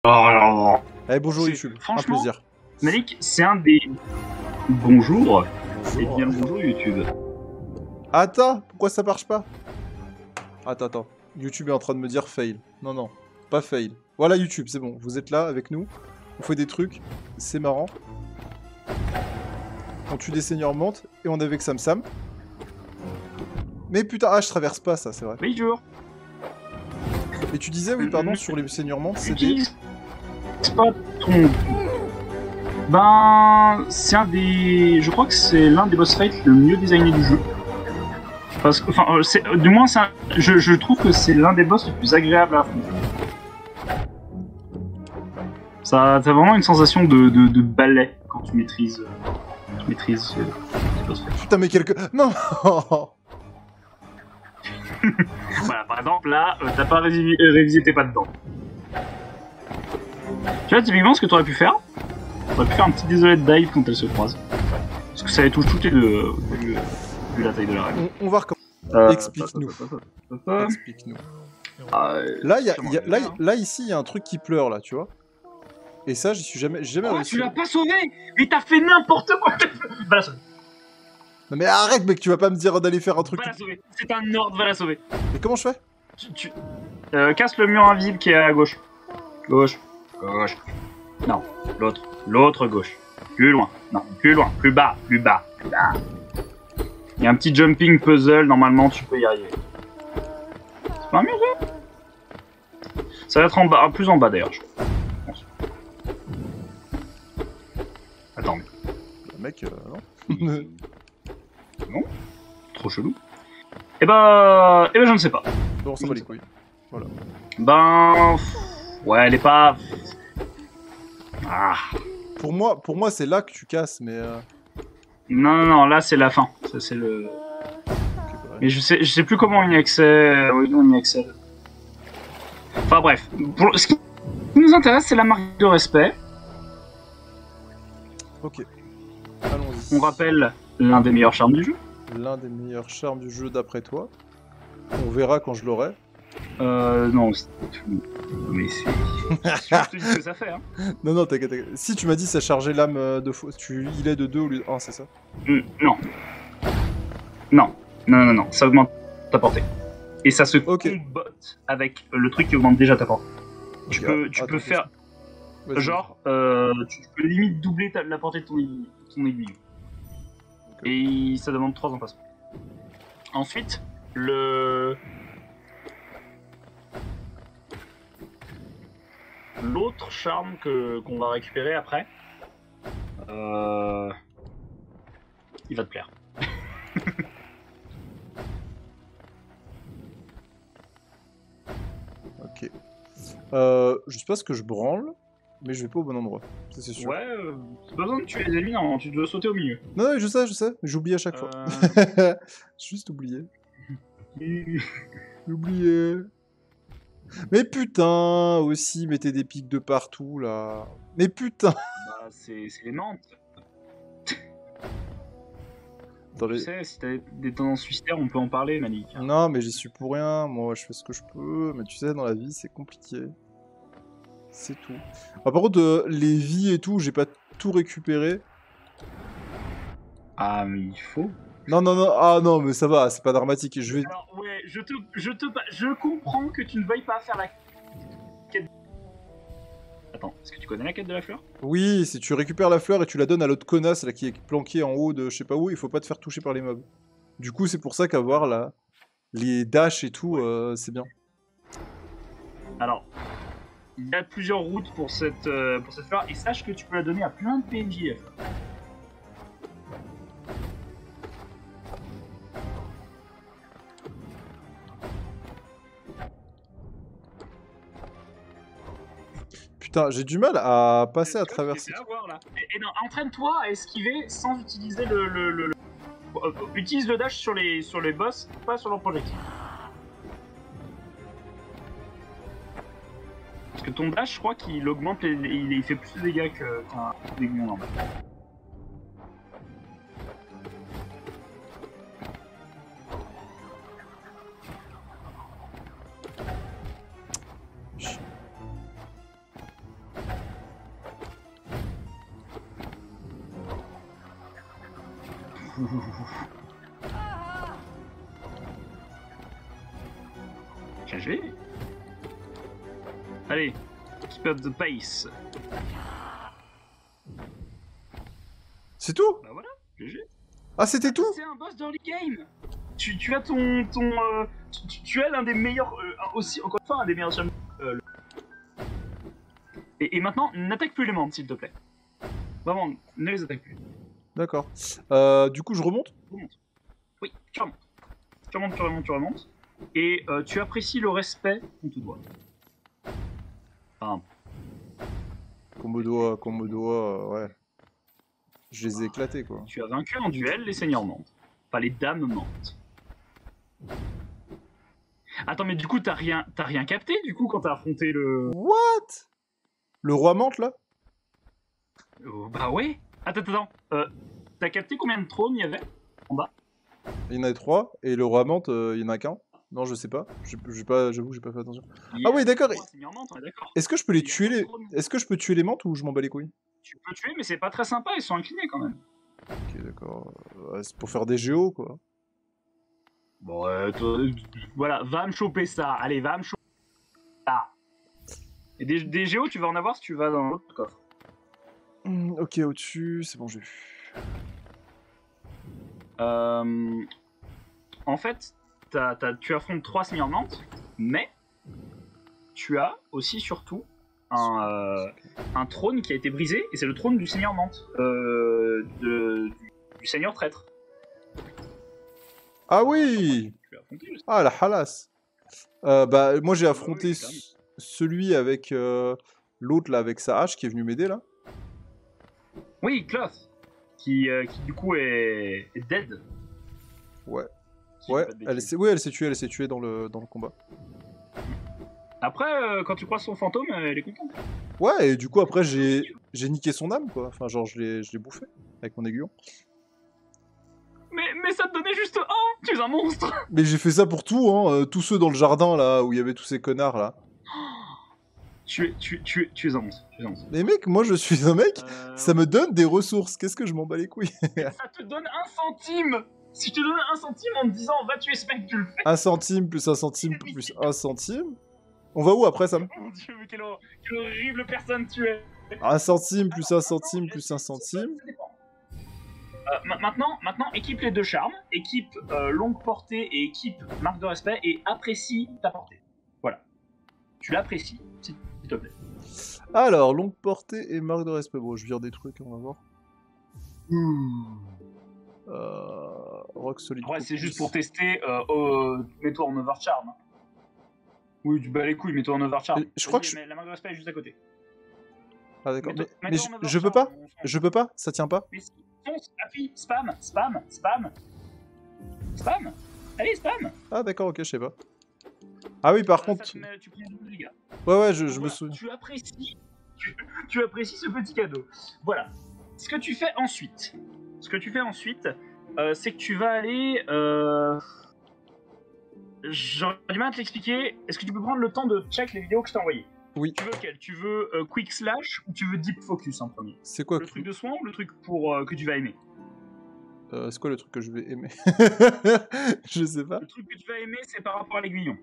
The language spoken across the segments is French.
Oh, Allez, bonjour YouTube, un franchement, plaisir. Malik, c'est un des... Bonjour. C'est Bonjour. bien le bonjour YouTube. Attends, pourquoi ça marche pas? Attends. YouTube est en train de me dire fail. Non, pas fail. Voilà YouTube, c'est bon, vous êtes là avec nous. On fait des trucs, c'est marrant. On tue des seigneurs montes et on est avec Sam Sam. Mais putain, je traverse pas ça, c'est vrai. Oui, jour. Et tu disais, oui, pardon, sur les seigneurs montes, c'est des... Utilise pas ton... Ben, c'est un des... Je crois que c'est l'un des boss fights le mieux designé du jeu. Parce que, enfin, du moins, je trouve que c'est l'un des boss les plus agréables à affronter. Ça, t'as vraiment une sensation de balai quand tu maîtrises ce boss fight. Putain, mais quelque... Non. Voilà, par exemple, là, t'as pas révisé tes pas dedans. Tu vois, typiquement, ce que t'aurais pu faire, t'aurais pu faire un petit désolé de dive quand elles se croisent. Parce que ça allait toucher toutes les deux, vu la taille de la règle. On va recommencer. Explique-nous. Explique-nous. Là, ici, il y a un truc qui pleure, là, tu vois. Et ça, j'y suis jamais Oh, réussi. tu l'as pas sauvé! Mais t'as fait n'importe quoi! Va la sauver. Non mais arrête, mec, tu vas pas me dire d'aller faire un truc... Va la sauver. C'est un ordre, va la sauver. Mais comment je fais? Casse le mur invisible qui est à gauche. Gauche. Non, l'autre. L'autre gauche. Plus loin. Non, plus loin. Plus bas. Il y a un petit jumping puzzle, normalement tu peux y arriver. C'est pas un mur, ça? Ça va être en bas, plus en bas d'ailleurs, je pense. Attends, Mec, non. non? Trop chelou. Eh ben, je ne sais pas. Bon, ça va les couilles. Voilà. Ben... Ouais, elle est pas... Ah. Pour moi c'est là que tu casses, mais... Non, là c'est la fin. Ça c'est le... Okay, bah, Mais je sais plus comment on y accède. Oui, on y accède. Enfin bref, ce qui nous intéresse, c'est la marque de respect. ok. Allons-y. On rappelle l'un des meilleurs charmes du jeu. L'un des meilleurs charmes du jeu d'après toi. On verra quand je l'aurai. Non, mais c'est... Je te dis ce que ça fait, hein. Non, t'inquiète. Si tu m'as dit ça chargeait l'âme de faux, il est de 2 au lieu de 1, c'est ça? Non, ça augmente ta portée. Et ça se combotte avec le truc qui augmente déjà ta portée. Tu peux faire... Genre, tu peux limite doubler la portée de ton aiguille. Okay. Et ça demande 3 emplacements. Ensuite, l'autre charme qu'on va récupérer après, il va te plaire. Ok. Je sais pas ce que je branle, mais je vais pas au bon endroit, ça c'est sûr. Ouais, c'est pas besoin de tuer les ennemis, non, tu dois sauter au milieu. Non, je sais, j'oublie à chaque fois. Juste oublié. J'ai oublié. Mais putain, aussi, mettez des pics de partout, là. Mais putain. Bah, c'est les Nantes. Tu sais, si t'as des tendances suicidaires, on peut en parler, Malik. Non, mais j'y suis pour rien. Moi, je fais ce que je peux. Mais tu sais, dans la vie, c'est compliqué. C'est tout. Ah, par contre, les vies et tout, j'ai pas tout récupéré. Ah, mais il faut. Non. Ah non, mais ça va, c'est pas dramatique. Alors, ouais, je comprends que tu ne veuilles pas faire la quête. Attends, est-ce que tu connais la quête de la fleur? Oui, si tu récupères la fleur et tu la donnes à l'autre connasse là qui est planquée en haut de je sais pas où, il faut pas te faire toucher par les mobs. Du coup, c'est pour ça qu'avoir là les dashs et tout, c'est bien. Alors, il y a plusieurs routes pour cette fleur, et sache que tu peux la donner à plein de PNJ. Putain, j'ai du mal à passer à travers ça. Et non, entraîne-toi à esquiver sans utiliser utilise le dash sur les boss, pas sur leur projectile. Parce que ton dash, je crois qu'il augmente, il fait plus de dégâts qu'un aiguillon normal. GG. Allez, keep up the pace. C'est tout? Bah voilà, GG. Ah, c'était tout? C'est un boss d'early game. Tu as tu as l'un des meilleurs, aussi, encore une fois, un des meilleurs champions. Et maintenant, n'attaque plus les membres, s'il te plaît. Vraiment, ne les attaque plus. D'accord. Du coup, je remonte? Oui, tu remontes. Tu remontes. Et tu apprécies le respect qu'on te doit. Enfin... Komodo, ouais. Je les ai éclatés, quoi. Tu as vaincu en duel les seigneurs mentent. Enfin, les dames mentent. Attends, mais du coup, t'as rien capté, du coup, quand t'as affronté le... What? Le roi menthe, là? Bah ouais. Attends. T'as capté combien de trônes il y avait en bas? Il y en a 3, et le roi menthe, il y en a qu'un. Non, je sais pas. J'avoue, j'ai pas fait attention. Ah oui, d'accord. Est-ce que je peux les tuer les... Est-ce que je peux tuer les menthes ou je m'en bats les couilles? Tu peux tuer, mais c'est pas très sympa, ils sont inclinés quand même. Ok, d'accord. Ouais, c'est pour faire des géos, quoi. Bon, voilà, va me choper ça. Allez, va me choper ça. Et des géos, tu vas en avoir si tu vas dans l'autre coffre. Ok, au-dessus, c'est bon, j'ai vu. En fait, tu affrontes 3 seigneurs Nantes, mais tu as aussi surtout un trône qui a été brisé, et c'est le trône du seigneur Nantes, du seigneur traître. Ah oui! Ah, la halas! Bah, moi j'ai affronté celui avec l'autre là, avec sa hache qui est venu m'aider là. Oui, Cloth, qui du coup est dead. Ouais. Ouais, elle s'est tuée dans le combat. Après, quand tu croises son fantôme, elle est contente. Ouais, et du coup après j'ai niqué son âme quoi. Enfin genre je l'ai bouffé avec mon aiguillon. Mais ça te donnait juste un. Tu es un monstre. Mais j'ai fait ça pour tout, hein. Tous ceux dans le jardin là où il y avait tous ces connards là. Tu es un monstre. Mais mec, moi je suis un mec, ça me donne des ressources. Qu'est-ce que je m'en bats les couilles? Ça te donne 1 centime. Si je te donne 1 centime en te disant va tuer ce mec, tu le fais. 1 centime plus 1 centime plus 1 centime. On va où après, Sam? Oh mon dieu, mais quelle horrible personne tu es. 1 centime plus 1 centime plus 1 centime. Maintenant, équipe les deux charmes, équipe longue portée et équipe marque de respect et apprécie ta portée. Voilà. Tu l'apprécies, s'il te plaît. Alors, longue portée et marque de respect. Bon, je vire des trucs, on va voir. Rock solide. Ouais, c'est juste pour tester. Mets-toi en overcharm. Oui, tu bats les couilles, mets-toi en overcharm. Je crois que la marque de respect est juste à côté. Ah d'accord, mais je peux pas. Je peux pas, ça tient pas. Fonce, appuie, spam. Allez, spam. Ah d'accord, ok, je sais pas. Ah oui, par contre... tu prends double dégâts. Ouais, je me souviens. Tu apprécies ce petit cadeau. Voilà. Ce que tu fais ensuite, c'est que tu vas aller... J'aurais du mal à te l'expliquer. Est-ce que tu peux prendre le temps de check les vidéos que je t'ai envoyées? Oui. Tu veux quel? Tu veux Quick Slash ou tu veux Deep Focus en premier? C'est quoi le truc de soin ou le truc pour que tu vas aimer? C'est quoi le truc que je vais aimer? Je sais pas. Le truc que tu vas aimer, c'est par rapport à l'aiguillon.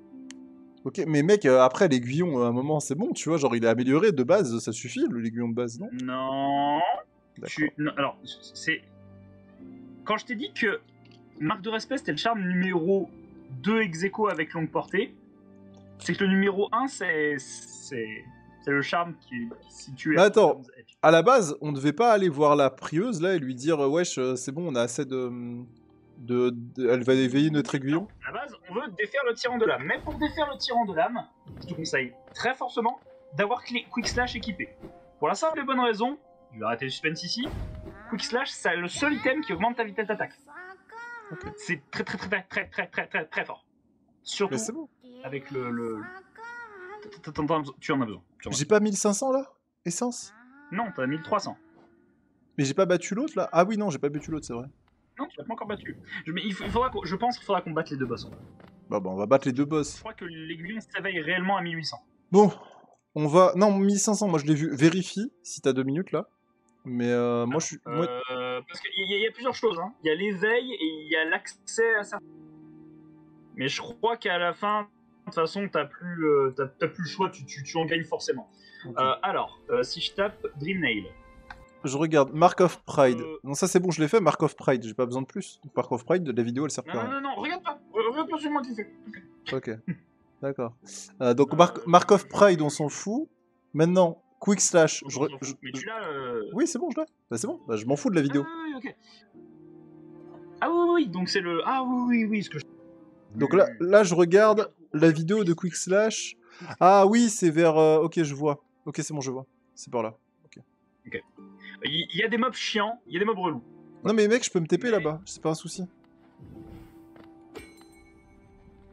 Ok, mais mec, après l'aiguillon, à un moment, c'est bon, tu vois, genre il est amélioré de base, ça suffit, l'aiguillon de base, non? Non. Non. Alors, c'est... Quand je t'ai dit que marque de respect, c'était le charme numéro 2 ex aequo avec longue portée, c'est que le numéro 1, c'est le charme qui est situé... Mais attends, à la base, on devait pas aller voir la prieuse, là, et lui dire, wesh, c'est bon, on a assez de... Elle va éveiller notre aiguillon. À la base, on veut défaire le tyran de l'âme. Mais pour défaire le tyran de l'âme, je te conseille très fortement d'avoir Quick Slash équipé. Pour la simple et bonne raison, je vais arrêter le suspense ici, Quick Slash, c'est le seul item qui augmente ta vitesse d'attaque. Okay. C'est très fort. Surtout bon. Avec le... Tu en as besoin. J'ai pas 1500 là? Essence? Non, t'as 1300. Mais j'ai pas battu l'autre là? Ah oui, non, j'ai pas battu l'autre, c'est vrai. Non, tu l'as pas encore battu. Je pense qu'il faudra qu'on batte les deux boss. Bah, on va battre les deux boss. Je crois que l'aiguillon s'éveille réellement à 1800. Bon, on va... Non, 1500, moi je l'ai vu. Vérifie si t'as 2 minutes là. Mais moi je suis... Parce qu'il y a plusieurs choses. Hein. Il y a l'éveil et il y a l'accès à ça. Mais je crois qu'à la fin, de toute façon, t'as plus le choix, tu en gagnes forcément. Okay. Alors, si je tape Dreamnail. Je regarde, Mark of Pride. Non, ça c'est bon, je l'ai fait, Mark of Pride, j'ai pas besoin de plus. Mark of Pride, de la vidéo, elle sert pas. Non, regarde pas sur moi qui fait. Ok, d'accord. Donc Mark of Pride, on s'en fout. Maintenant, Quick Slash. Mais tu l'as. Oui, c'est bon, je l'ai. Bah, c'est bon, bah, je m'en fous de la vidéo. Ah oui, ok. Ah oui, donc c'est le. Ah oui, ce que je. Donc là, je regarde la vidéo de Quick Slash. Ah oui, c'est vers... Ok, je vois. Ok, c'est bon, je vois. C'est par là. Ok. Il y a des mobs chiants, il y a des mobs relous. Non mais mec, je peux me TP là-bas, c'est pas un souci.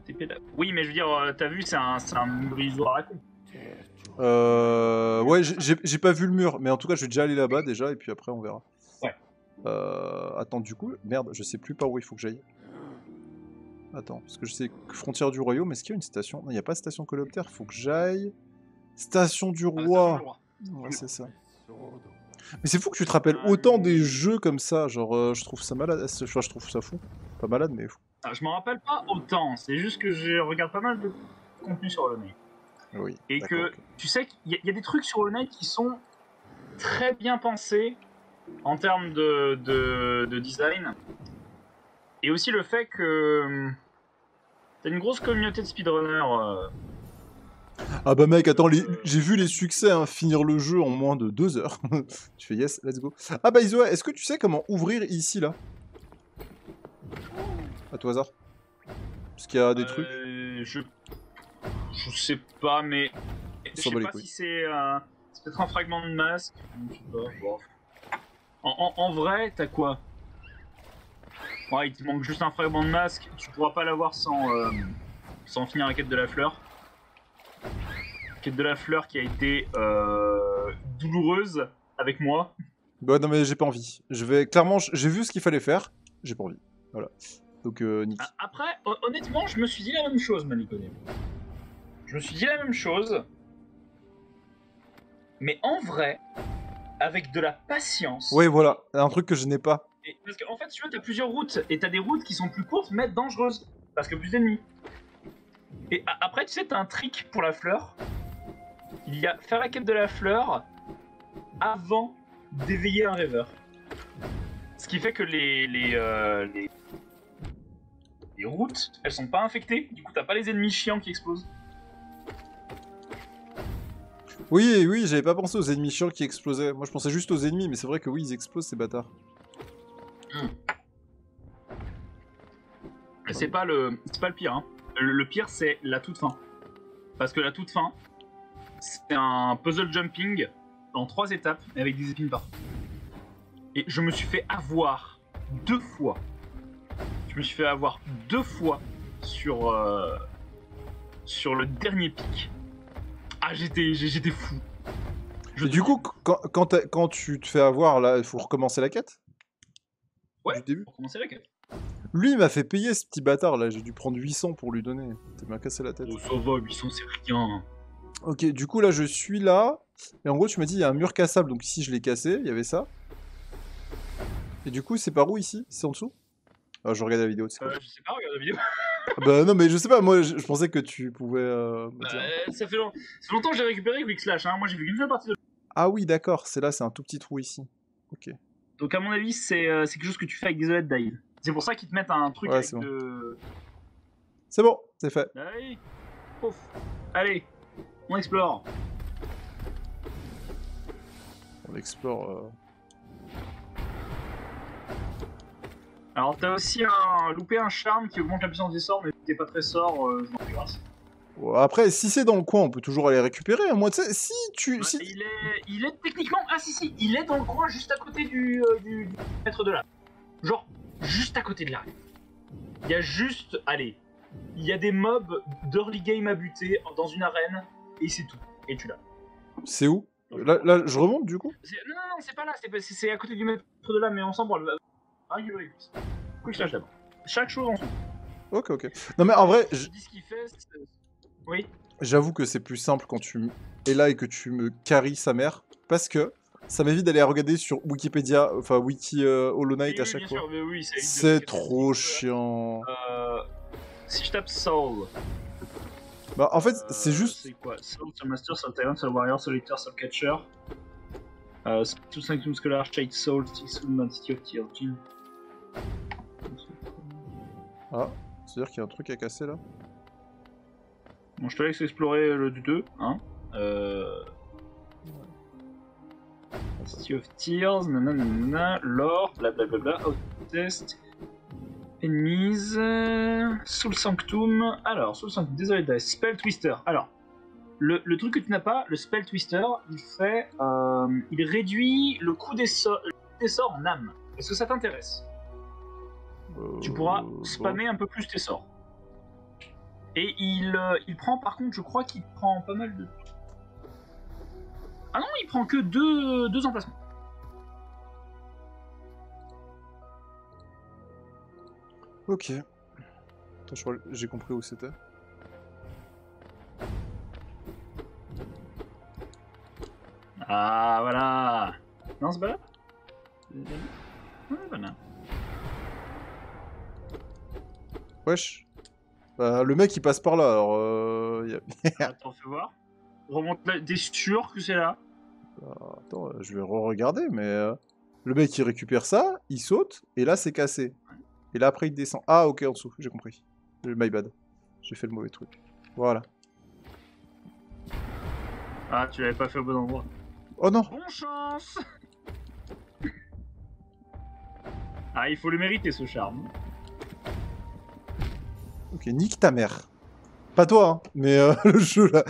TP là. Oui, mais je veux dire, t'as vu, c'est un brisoir à con. Ouais, j'ai pas vu le mur, mais en tout cas, je vais déjà aller là-bas déjà, et puis après, on verra. Ouais. Attends, du coup, merde, je sais plus par où il faut que j'aille. Attends, parce que je sais que frontière du royaume, est-ce qu'il y a une station? Non, il n'y a pas de station coléoptère, faut que j'aille... Station du roi. Ouais, c'est ça. Mais c'est fou que tu te rappelles autant des jeux comme ça, genre je trouve ça malade, enfin, je trouve ça fou. Pas malade mais fou. Ah, je m'en rappelle pas autant, c'est juste que je regarde pas mal de contenu sur Hollow Knight. Oui. Et que okay. Tu sais qu'il y a des trucs sur Hollow Knight qui sont très bien pensés en termes de design. Et aussi le fait que t'as une grosse communauté de speedrunners. Ah bah mec, attends, j'ai vu les succès, hein, finir le jeu en moins de 2 heures. Tu fais yes, let's go. Ah bah Isoa, est-ce que tu sais comment ouvrir ici, là? À tout hasard. Parce qu'il y a des trucs. Je sais pas, mais... Je sais pas si c'est peut-être un fragment de masque. Je sais pas, bon. En vrai, t'as quoi? Ouais, il te manque juste un fragment de masque. Tu pourras pas l'avoir sans finir la quête de la fleur. Quête de la fleur qui a été douloureuse avec moi. Bah non mais j'ai pas envie. Je vais clairement, j'ai vu ce qu'il fallait faire. J'ai pas envie. Voilà. Donc Nick. Après, honnêtement, je me suis dit la même chose, Manicone. Je me suis dit la même chose. Mais en vrai, avec de la patience. Ouais, voilà, un truc que je n'ai pas. Parce qu'en fait, tu vois, t'as plusieurs routes et t'as des routes qui sont plus courtes mais dangereuses parce que plus d'ennemis. Et après, tu sais, t'as un trick pour la fleur. Il y a faire la quête de la fleur avant d'éveiller un rêveur. Ce qui fait que les routes, elles sont pas infectées. Du coup, t'as pas les ennemis chiants qui explosent. Oui, j'avais pas pensé aux ennemis chiants qui explosaient. Moi, je pensais juste aux ennemis, mais c'est vrai que oui, ils explosent, ces bâtards. C'est pas le pire, hein. Le pire, c'est la toute fin. Parce que la toute fin, c'est un puzzle jumping en 3 étapes avec des épines partout. Et je me suis fait avoir 2 fois. Je me suis fait avoir 2 fois sur le dernier pic. Ah, j'étais fou. Du coup, quand tu te fais avoir, là, il faut recommencer la quête? Ouais, du début. Pour recommencer la quête. Lui, il m'a fait payer ce petit bâtard, là. J'ai dû prendre 800 pour lui donner. T'as bien cassé la tête. Oh, ça va, 800, c'est rien. Ok, du coup, là, je suis là. Et en gros, tu m'as dit, il y a un mur cassable. Donc ici, je l'ai cassé. Il y avait ça. Et du coup, c'est par où, ici? C'est en dessous? Ah, je regarde la vidéo, c'est quoi? Je sais pas, regarde la vidéo. Bah non, mais je sais pas, moi, je pensais que tu pouvais me dire. Ça fait longtemps que j'ai récupéré Quick Slash, hein. Moi, j'ai vu qu'une seule partie de... Ah oui, d'accord, c'est là, c'est un tout petit trou ici. Ok. Donc, à mon avis, c'est quelque chose que tu fais avec des OLED dive. C'est pour ça qu'ils te mettent un truc avec de... C'est bon, c'est fait. Allez, ouf. Allez, on explore. On explore... Alors, t'as aussi loupé un charme qui augmente la puissance des sorts, mais t'es pas très sort, je m'en fais grâce. Après, si c'est dans le coin, on peut toujours aller récupérer. Hein. Moi, tu sais, si tu... Ouais, si... Il est techniquement... Ah si, il est dans le coin juste à côté du maître de l'âme. Genre, juste à côté de l'arène. Il y a juste... Allez, il y a des mobs d'early game à buter dans une arène, et c'est tout. Et tu l'as. C'est où? Là, je remonte, du coup? Non, c'est pas là, c'est à côté du maître de l'âme, mais on s'en branle. Quick Slash d'abord. Chaque chose en dessous. Ok. Non mais en vrai... Je dis ce qu'il fait, oui. J'avoue que c'est plus simple quand tu es là et que tu me carries sa mère. Parce que ça m'évite d'aller regarder sur Wikipédia, enfin Wiki Hollow Knight à chaque fois. Sûr, mais oui, c'est trop chiant. Si je tape Soul. Bah en fait, c'est juste. C'est quoi? Soul, Soul Master, Soul Tyrant, Soul Warrior, Solitaire, Soul Catcher. Soul Sanctum Scholar, Shade Soul, Stick Soul, Man City of Tears. Ah, c'est-à-dire qu'il y a un truc à casser là. Bon, je te laisse explorer le 2, hein. City of Tears, nanana, lore, blablabla, Outtest, Enemies, Soul Sanctum. Alors, Soul Sanctum, désolé, Dice, Spell Twister. Alors, le truc que tu n'as pas, le Spell Twister, il réduit le coût des sorts en âme. Est-ce que ça t'intéresse? Tu pourras spammer un peu plus tes sorts. Et il prend, par contre, je crois qu'il prend pas mal de... Ah non, il prend que deux emplacements. Ok. Attends, je crois que j'ai compris où c'était. Ah, voilà. Non, c'est pas là. Voilà. Wesh. Bah, le mec il passe par là, alors Attends, fais voir. Remonte là, t'es sûr que c'est là? Attends, je vais re-regarder, mais le mec il récupère ça, il saute, et là c'est cassé. Et là après il descend. Ah ok, en dessous, j'ai compris. My bad. J'ai fait le mauvais truc. Voilà. Ah, tu l'avais pas fait au bon endroit. Oh non! Bonne chance! Ah, il faut le mériter ce charme. Ok, nique ta mère. Pas toi, hein, mais le jeu là.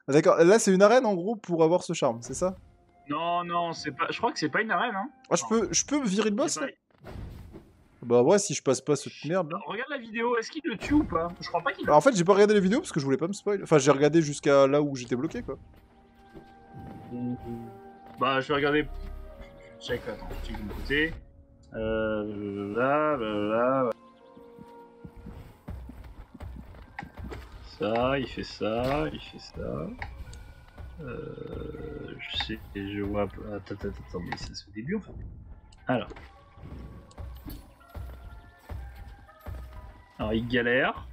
D'accord, là c'est une arène en gros pour avoir ce charme, c'est ça? Non, c'est pas. Je crois que c'est pas une arène, hein. Ah, je peux virer le boss là? Bah ouais, si je passe pas cette merde là. Regarde la vidéo, est-ce qu'il le tue ou pas? Je crois pas qu'il le En fait, j'ai pas regardé les vidéos parce que je voulais pas me spoil. Enfin, j'ai regardé jusqu'à là où j'étais bloqué quoi. Bah, je vais regarder. Check, attends, je check de mon côté. Là. Ça, il fait ça. Je sais, je vois. Attends, mais c'est au début en fait. Alors, il galère.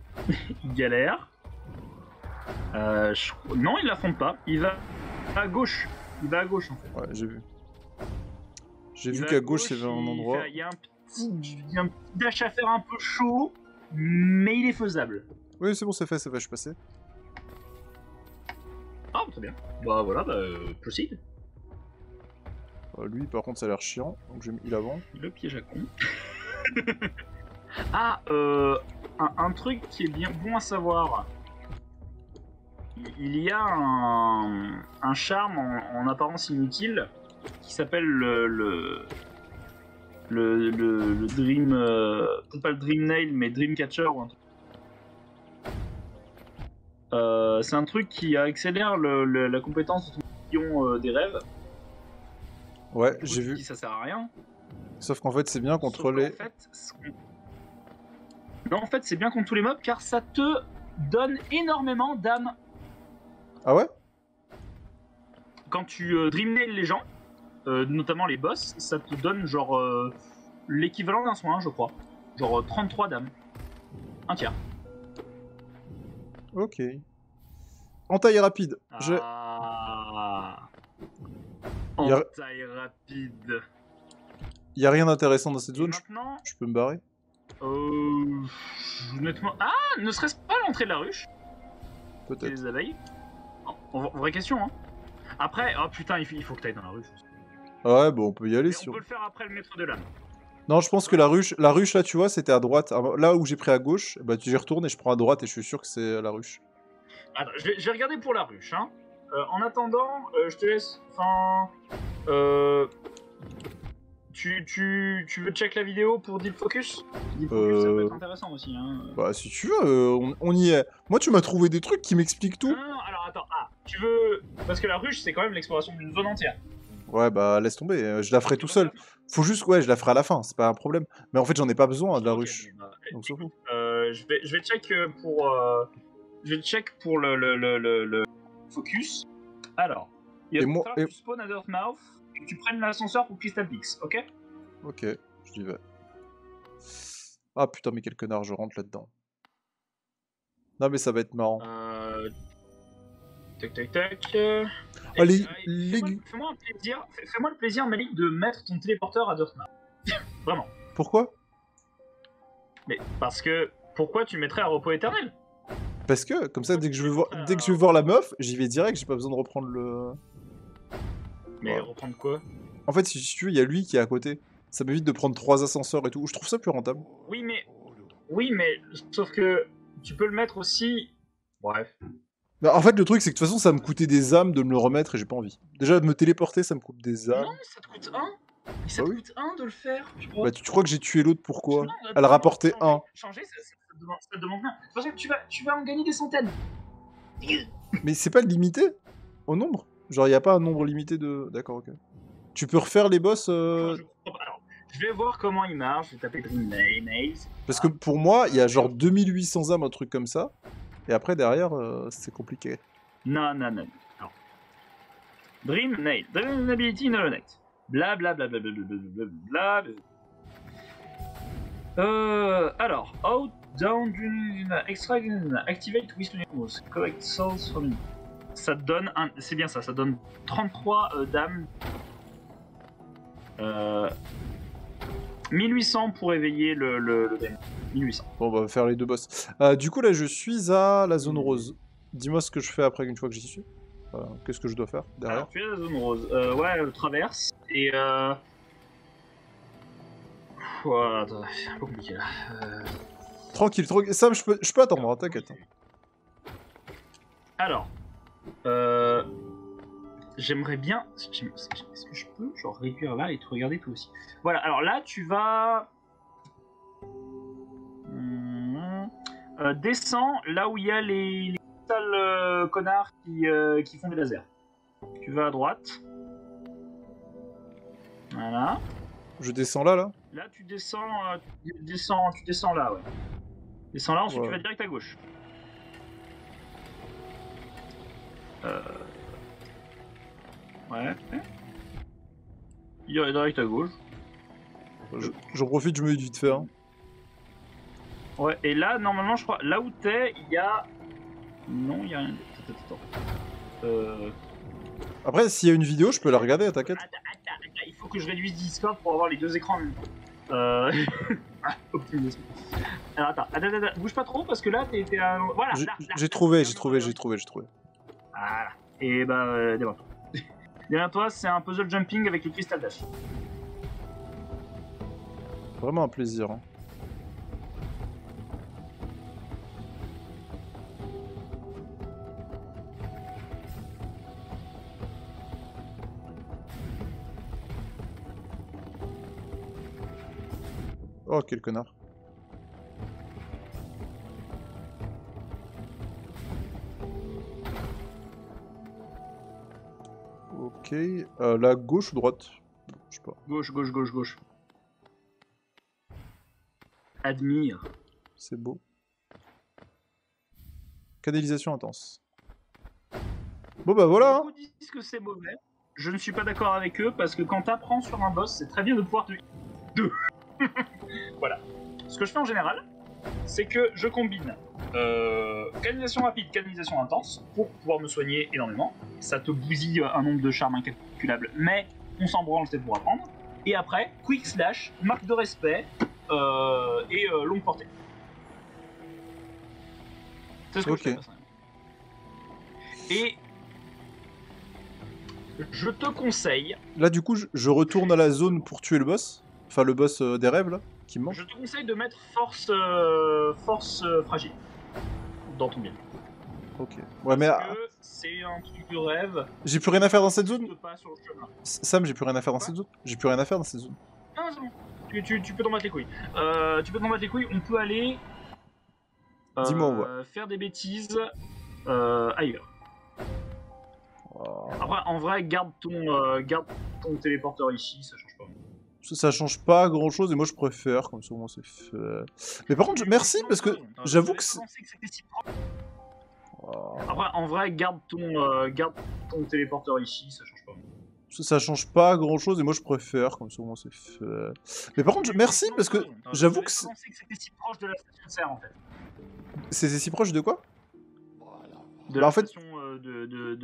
Non, il l'affronte pas. Il va à gauche. En fait. Ouais, j'ai vu. J'ai vu qu'à gauche, c'est vers un endroit. Il y a un petit dash à faire un peu chaud, mais il est faisable. Oui, c'est bon, c'est fait, je suis passé. Ah, très bien. Bah voilà, proceed. Lui, par contre, ça a l'air chiant, donc j'ai mis il avant. Le piège à con. Ah, un truc qui est bien bon à savoir. Il y a un charme en apparence inutile qui s'appelle le Dream... peut-être pas le Dream Nail, mais Dream Catcher ou un truc. C'est un truc qui accélère la compétence de ton pion des rêves. Ouais, j'ai vu. Ça sert à rien. Sauf qu'en fait, c'est bien contre les... Non, en fait, c'est bien contre tous les mobs car ça te donne énormément d'âme. Ah ouais? Quand tu Dream Nail les gens, notamment les boss, ça te donne genre l'équivalent d'un soin, je crois. Genre 33 d'âme. Un tiers. Ok. Entaille rapide. Entaille rapide. Y a rien d'intéressant dans cette zone. Maintenant, je peux me barrer? Honnêtement... Ah, ne serait-ce pas l'entrée de la ruche? Peut-être. Les abeilles. Vraie question, hein. Après, oh putain, il faut que t'ailles dans la ruche. Ah ouais, bon, on peut y aller mais si on peut le faire après le maître de l'âme. Non, je pense que la ruche là, tu vois, c'était à droite. Là où j'ai pris à gauche, bah j'y retourne et je prends à droite et je suis sûr que c'est la ruche. Attends, je vais regarder pour la ruche, hein. En attendant, je te laisse... Enfin... Tu veux check la vidéo pour Deep Focus? Deep Focus, ça peut être intéressant aussi, hein. Bah, si tu veux, on y est. Moi, tu m'as trouvé des trucs qui m'expliquent tout. Non, alors attends, tu veux... Parce que la ruche, c'est quand même l'exploration d'une zone entière. Ouais, bah, laisse tomber, je la ferai tout seul. Faut juste, ouais, je la ferai à la fin, c'est pas un problème. Mais en fait, j'en ai pas besoin de la ruche. Donc, c'est fou. Je vais check pour... Je check pour le focus. Alors, Il va falloir que tu spawns à Dirtmouth et que tu prennes l'ascenseur pour Crystal Peaks, ok? Ok, j'y vais. Ah putain, mais quel connard, je rentre là-dedans. Non, mais ça va être marrant. Tac, tac, tac. Allez, fais-moi le plaisir, Malik, de mettre ton téléporteur à Dirtmouth. Vraiment. Pourquoi? Mais parce que... Pourquoi tu mettrais à repos éternel? Parce que, comme ça, dès que je vais voir la meuf, j'y vais direct, j'ai pas besoin de reprendre le... Mais reprendre quoi? En fait, si tu veux, il y a lui qui est à côté. Ça m'évite de prendre 3 ascenseurs et tout. Je trouve ça plus rentable. Oui, mais... Sauf que... Tu peux le mettre aussi... Bref. Bah, en fait, le truc, c'est que de toute façon, ça me coûtait des âmes de me le remettre et j'ai pas envie. Déjà, de me téléporter, ça me coûte des âmes. Non, ça te coûte 1. Mais ça te coûte 1 de le faire. Bah, tu crois que j'ai tué l'autre, pourquoi? Elle rapportait 1. Changer, ça te demande rien. De toute façon, tu vas en gagner des centaines. Mais c'est pas limité au nombre? Genre, y a pas un nombre limité de... D'accord, ok. Tu peux refaire les boss Alors, je vais voir comment il marche, je vais taper Dream Nails. Parce que pour moi, il y a genre 2800 âmes, un truc comme ça. Et après, derrière, c'est compliqué. Non. Alors. Dream Nail. Dream Ability Nullonate. Bla bla bla bla bla bla bla bla. Alors. Out, down, extra, activate Wisdom Animals. Collect souls from... Ça te donne un... C'est bien ça donne 33 dames. 1800 pour éveiller le démon. 1800. Bon, on va faire les deux boss. Du coup, là, je suis à la zone rose. Dis-moi ce que je fais après une fois que j'y suis. Qu'est-ce que je dois faire derrière? Alors, tu es à la zone rose. Traverse. Et attends, c'est un peu compliqué là. Tranquille. Sam, je peux attendre, t'inquiète. Alors. J'aimerais bien... Est-ce que je peux genre réduire là et te regarder toi aussi? Voilà, alors là tu vas... descends là où il y a les sales connards qui font des lasers. Tu vas à droite. Voilà. Je descends là? Là tu descends là, ouais. Descends là, ensuite tu vas direct à gauche. Ouais. Il est direct à gauche. J'en profite, je me dis vite fait. Hein. Ouais, et là, normalement, je crois, là où t'es, il y a... Non, il y a rien. Attends. Après, s'il y a une vidéo, je peux la regarder, t'inquiète. Attends, il faut que je réduise Discord pour avoir les deux écrans en même temps. Optimisme. Alors attends, bouge pas trop parce que là, t'es à... Voilà, j'ai trouvé. Voilà. Et bah, démarre-toi. Derrière-toi, c'est un puzzle jumping avec le Crystal Dash. Vraiment un plaisir. Hein. Oh, quel connard. Ok, la gauche ou droite? Je sais pas. Gauche. Admire. C'est beau. Canalisation intense. Bon bah voilà. Beaucoup disent que c'est mauvais. Je ne suis pas d'accord avec eux parce que quand t'apprends sur un boss, c'est très bien de pouvoir te... Voilà. Ce que je fais en général, c'est que je combine canalisation rapide, canalisation intense pour pouvoir me soigner énormément. Ça te bousille un nombre de charmes incalculable, mais on s'en branle, c'est pour apprendre. Et après, quick slash, marque de respect et longue portée. C'est ce que je fais personnellement. Et je te conseille... Là du coup, je retourne à la zone pour tuer le boss. Enfin le boss des rêves là, qui me manque. Je te conseille de mettre force fragile dans ton build. Ok. Ouais mais... Parce que c'est un truc de rêve. J'ai plus rien à faire dans cette zone? Pas sur le chemin. Sam, j'ai plus rien à faire dans cette zone? J'ai plus rien à faire dans cette zone. Non, c'est bon. Tu peux t'en battre les couilles. On peut aller... Dis-moi où on va. Faire des bêtises ailleurs. Oh. Après, en vrai, garde ton téléporteur ici, ça change pas. Ça change pas grand chose et moi je préfère, comme ça au moins c'est fait. Mais par contre, merci parce que j'avoue que c'est... Après, en vrai, garde ton téléporteur ici, ça change pas. Ça change pas grand chose et moi je préfère, comme ça au moins c'est fait. Mais par contre, merci parce que j'avoue que c'est. Pensé que c'était si proche de la station de serre en fait. C'est si proche de quoi? De la station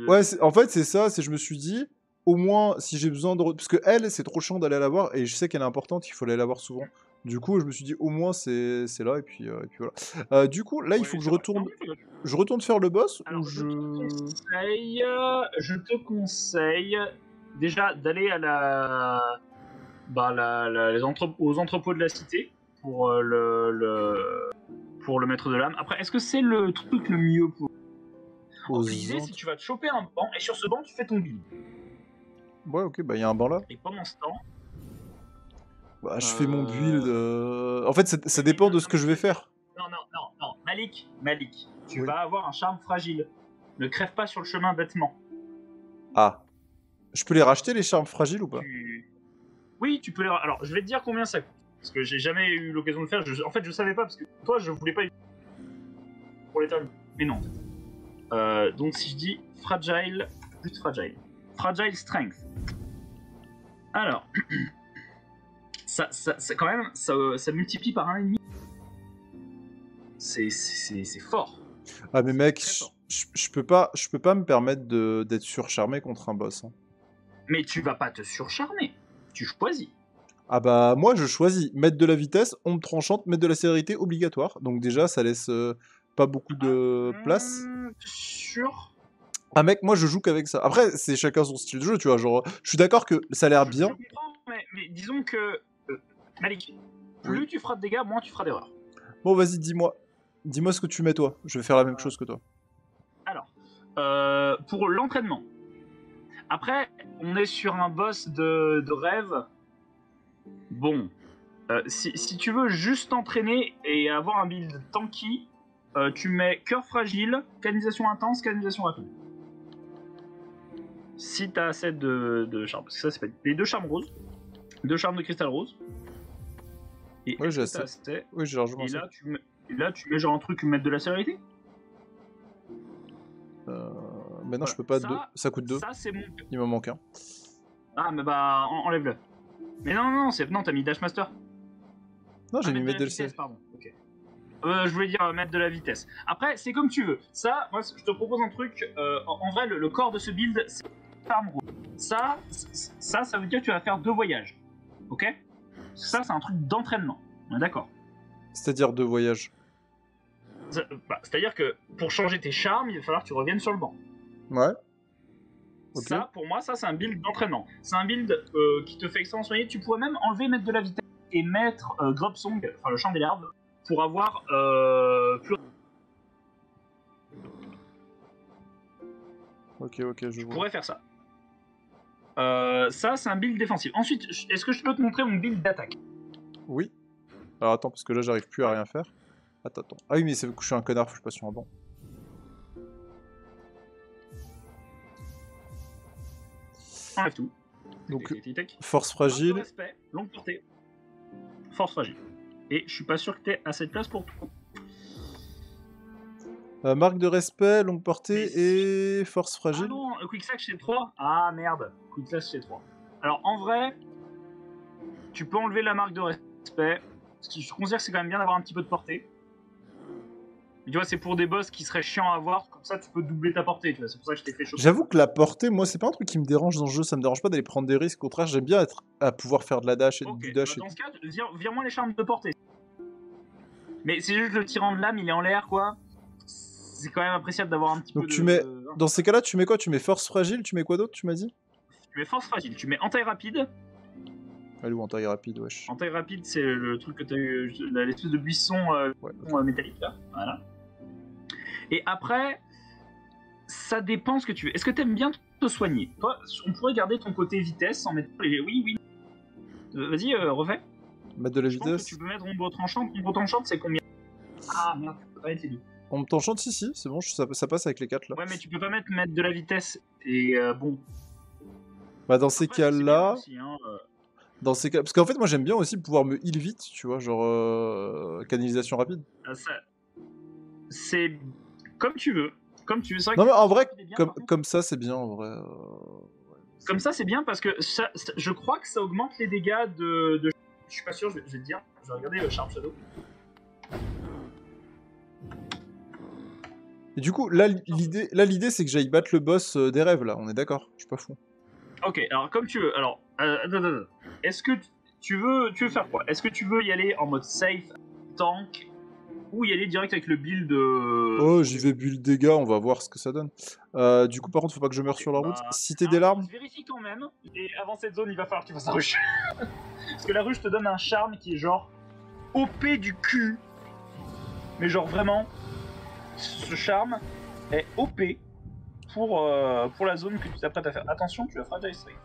Ouais, en fait c'est ça, je me suis dit, au moins si j'ai besoin de... Parce que elle, c'est trop chiant d'aller la voir et je sais qu'elle est importante, il faut aller la voir souvent. Du coup, je me suis dit, au moins c'est là et puis voilà. Du coup, là il faut que je retourne faire le boss. Alors, je te conseille déjà d'aller à aux entrepôts de la cité pour le maître de l'âme. Après, est-ce que c'est le truc le mieux pour... L'idée, c'est que tu vas te choper un banc et sur ce banc, tu fais ton build. Ouais, ok, bah il y a un banc là. Et pendant ce temps... Bah, je fais mon build... En fait, ça dépend de ce que je vais faire. Non, Malik, tu vas avoir un charme fragile. Ne crève pas sur le chemin bêtement. Ah. Je peux les racheter, les charmes fragiles, ou pas? Oui, tu peux les... Alors, je vais te dire combien ça coûte. Parce que j'ai jamais eu l'occasion de le faire. En fait, je savais pas, parce que toi, je voulais pas... Pour les termes. Mais non, en fait. Donc, si je dis fragile, juste fragile. Fragile strength. Alors... ça quand même, ça multiplie par 1,5. C'est fort. Ah mais mec, je peux pas me permettre d'être surcharmé contre un boss. Hein. Mais tu vas pas te surcharmer. Tu choisis. Ah bah moi je choisis mettre de la vitesse, ombre tranchante, mettre de la célérité obligatoire. Donc déjà ça laisse pas beaucoup de place. Sûr. Ah mec, moi je joue qu'avec ça. Après c'est chacun son style de jeu, tu vois. Genre, je suis d'accord que ça a l'air bien. Je comprends, mais disons que Malik, plus tu feras de dégâts, moins tu feras d'erreurs. Bon vas-y, dis-moi ce que tu mets toi. Je vais faire la même chose que toi. Alors, pour l'entraînement. Après, on est sur un boss de rêve. Bon, si tu veux juste t'entraîner et avoir un build tanky, tu mets cœur fragile, canalisation intense, canalisation rapide. Si t'as assez de charmes, parce que ça c'est pas les 2 charmes roses, 2 charmes de cristal rose. Et ouais, j'ai assez. Oui, j'ai largement assez. Et là, tu mets genre un truc, mettre de la célérité. Mais non, voilà. Je peux pas 2. Ça coûte 2. Ça, c'est mon... Il m'en manque un. Ah, mais bah, enlève-le. Mais non, t'as mis Dash Master. Non, j'ai mis mettre de la vitesse, pardon. Ok. Je voulais dire mettre de la vitesse. Après, c'est comme tu veux. Ça, moi, je te propose un truc. En vrai, le corps de ce build, c'est charme rouge. Ça veut dire que tu vas faire 2 voyages. Ok? Ça, c'est un truc d'entraînement. On est d'accord? C'est-à-dire 2 voyages. C'est-à-dire que pour changer tes charmes, il va falloir que tu reviennes sur le banc. Ouais. Okay. Ça, pour moi, c'est un build d'entraînement. C'est un build qui te fait extrêmement soigner. Tu pourrais même enlever mettre de la vitesse et mettre Grub Song, enfin le chant des larves, pour avoir plus... Ok, je vois. pourrais faire ça. Ça, c'est un build défensif. Ensuite, est-ce que je peux te montrer mon build d'attaque? Oui. Alors attends, parce que là, j'arrive plus à rien faire. Attends. Ah oui, mais c'est que je suis un connard, je suis pas sur un banc. Enlève tout. Donc, force fragile. Respect, longue portée. Force fragile. Et je suis pas sûr que t'aies assez de place pour tout. Marque de respect, longue portée et force fragile. Ah non, Quick Slash c'est 3. Ah merde, Quick Slash c'est 3. Alors en vrai, tu peux enlever la marque de respect. Parce que je considère que c'est quand même bien d'avoir un petit peu de portée. Mais tu vois, c'est pour des boss qui seraient chiants à avoir, comme ça tu peux doubler ta portée, tu vois, c'est pour ça que je t'ai fait choper. J'avoue que la portée, moi c'est pas un truc qui me dérange dans ce jeu, ça me dérange pas d'aller prendre des risques, au contraire j'aime bien être à pouvoir faire de la dash et du dash. Dans ce cas, vire-moi les charmes de portée. Mais c'est juste le tyran de l'âme, il est en l'air quoi. C'est quand même appréciable d'avoir un petit peu de... tu mets... Dans ces cas-là, tu mais quoi? Tu mets force fragile, tu mets quoi d'autre, tu m'as dit? Tu mets force fragile, tu mets entaille rapide. Allez, ou entaille rapide, wesh. Entaille rapide, c'est le truc que t'as eu, l'espèce de buisson métallique là, voilà. Et après, ça dépend ce que tu veux. Est-ce que t'aimes bien te soigner? Toi, on pourrait garder ton côté vitesse en mettant les... Oui. Vas-y, refais. Mettre de la vitesse. Je pense que tu peux mettre ombre tranchante. Ombre tranchante, c'est combien? Ah merde, tu peux pas mettre les 2. Ombre tranchante, si, c'est bon, ça passe avec les 4 là. Ouais, mais tu peux pas mettre de la vitesse. Et bon. Bah, dans ces cas-là. Dans ces cas... Parce qu'en fait, moi j'aime bien aussi pouvoir me heal vite, tu vois, genre canalisation rapide. C'est comme tu veux. comme tu veux. Non mais en vrai, comme ça c'est bien en vrai. Comme ça c'est bien parce que je crois que ça augmente les dégâts de... Je suis pas sûr, je vais te dire. Je vais regarder le Charm Shadow. Et du coup, là l'idée c'est que j'aille battre le boss des rêves là, on est d'accord? Je suis pas fou. Ok, alors comme tu veux. Alors, est-ce que tu veux faire quoi? Est-ce que tu veux y aller en mode safe, tank, ou y aller direct avec le build Oh, j'y vais build dégâts, on va voir ce que ça donne. Du coup, par contre, faut pas que je meure sur la route. Cité des larmes. Je vérifie quand même. Et avant cette zone, il va falloir que tu fasses la ruche. Parce que la ruche te donne un charme qui est genre OP du cul. Mais genre vraiment, ce charme est OP pour la zone que tu t'apprêtes à faire. Attention, tu as Fragile Strength.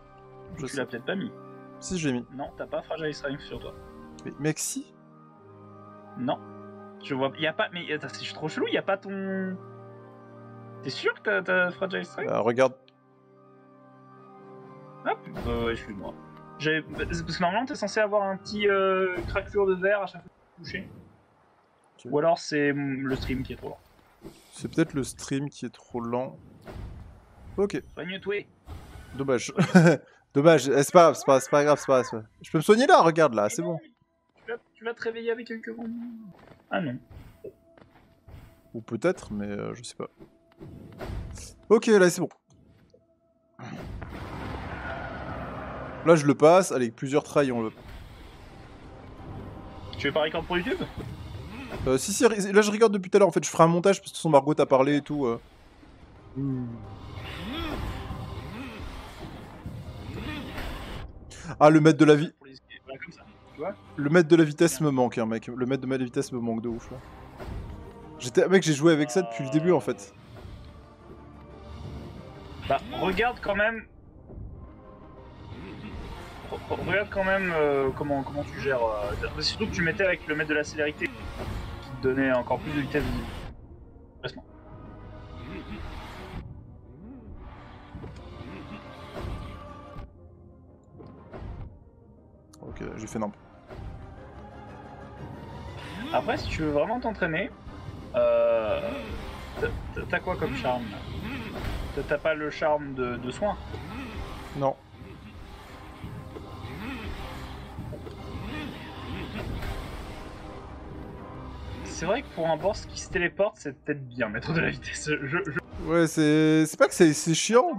Tu l'as peut-être pas mis. Si, je l'ai mis. Non, t'as pas Fragile Strength sur toi. Mais mec, si. Non. Je vois, y a pas, mais c'est trop chelou, y a pas ton... T'es sûr que t'as Fragile Strength? Regarde. Hop, excuse-moi. Parce que normalement t'es censé avoir un petit craquelure de verre à chaque fois que tu touches. Okay. Ou alors c'est le stream qui est trop lent. C'est peut-être le stream qui est trop lent. Ok. Soigne-toi. Dommage. Dommage, c'est pas grave. Je peux me soigner là, regarde là, c'est bon. Tu vas te réveiller avec quelques ronds. Ah non. Ou peut-être, mais je sais pas. Ok, là c'est bon. Là je le passe, allez, plusieurs tries on le... Tu veux pas record pour YouTube? Si, là je regarde depuis tout à l'heure, en fait je ferai un montage parce que son Margot t'a parlé et tout. Ah, le maître de la vie... Le maître de la vitesse me manque, hein, mec. Le maître de la vitesse me manque de ouf, là. Mec, j'ai joué avec ça depuis le début, en fait. Bah, regarde quand même... Regarde quand même comment tu gères... Surtout que tu mettais avec le maître de la célérité, qui te donnait encore plus de vitesse de... Ok, j'ai fait n'importe. Après, si tu veux vraiment t'entraîner, t'as quoi comme charme? T'as pas le charme de soin? Non. C'est vrai que pour un boss qui se téléporte, c'est peut-être bien mettre de la vitesse. Ouais, c'est pas que c'est chiant.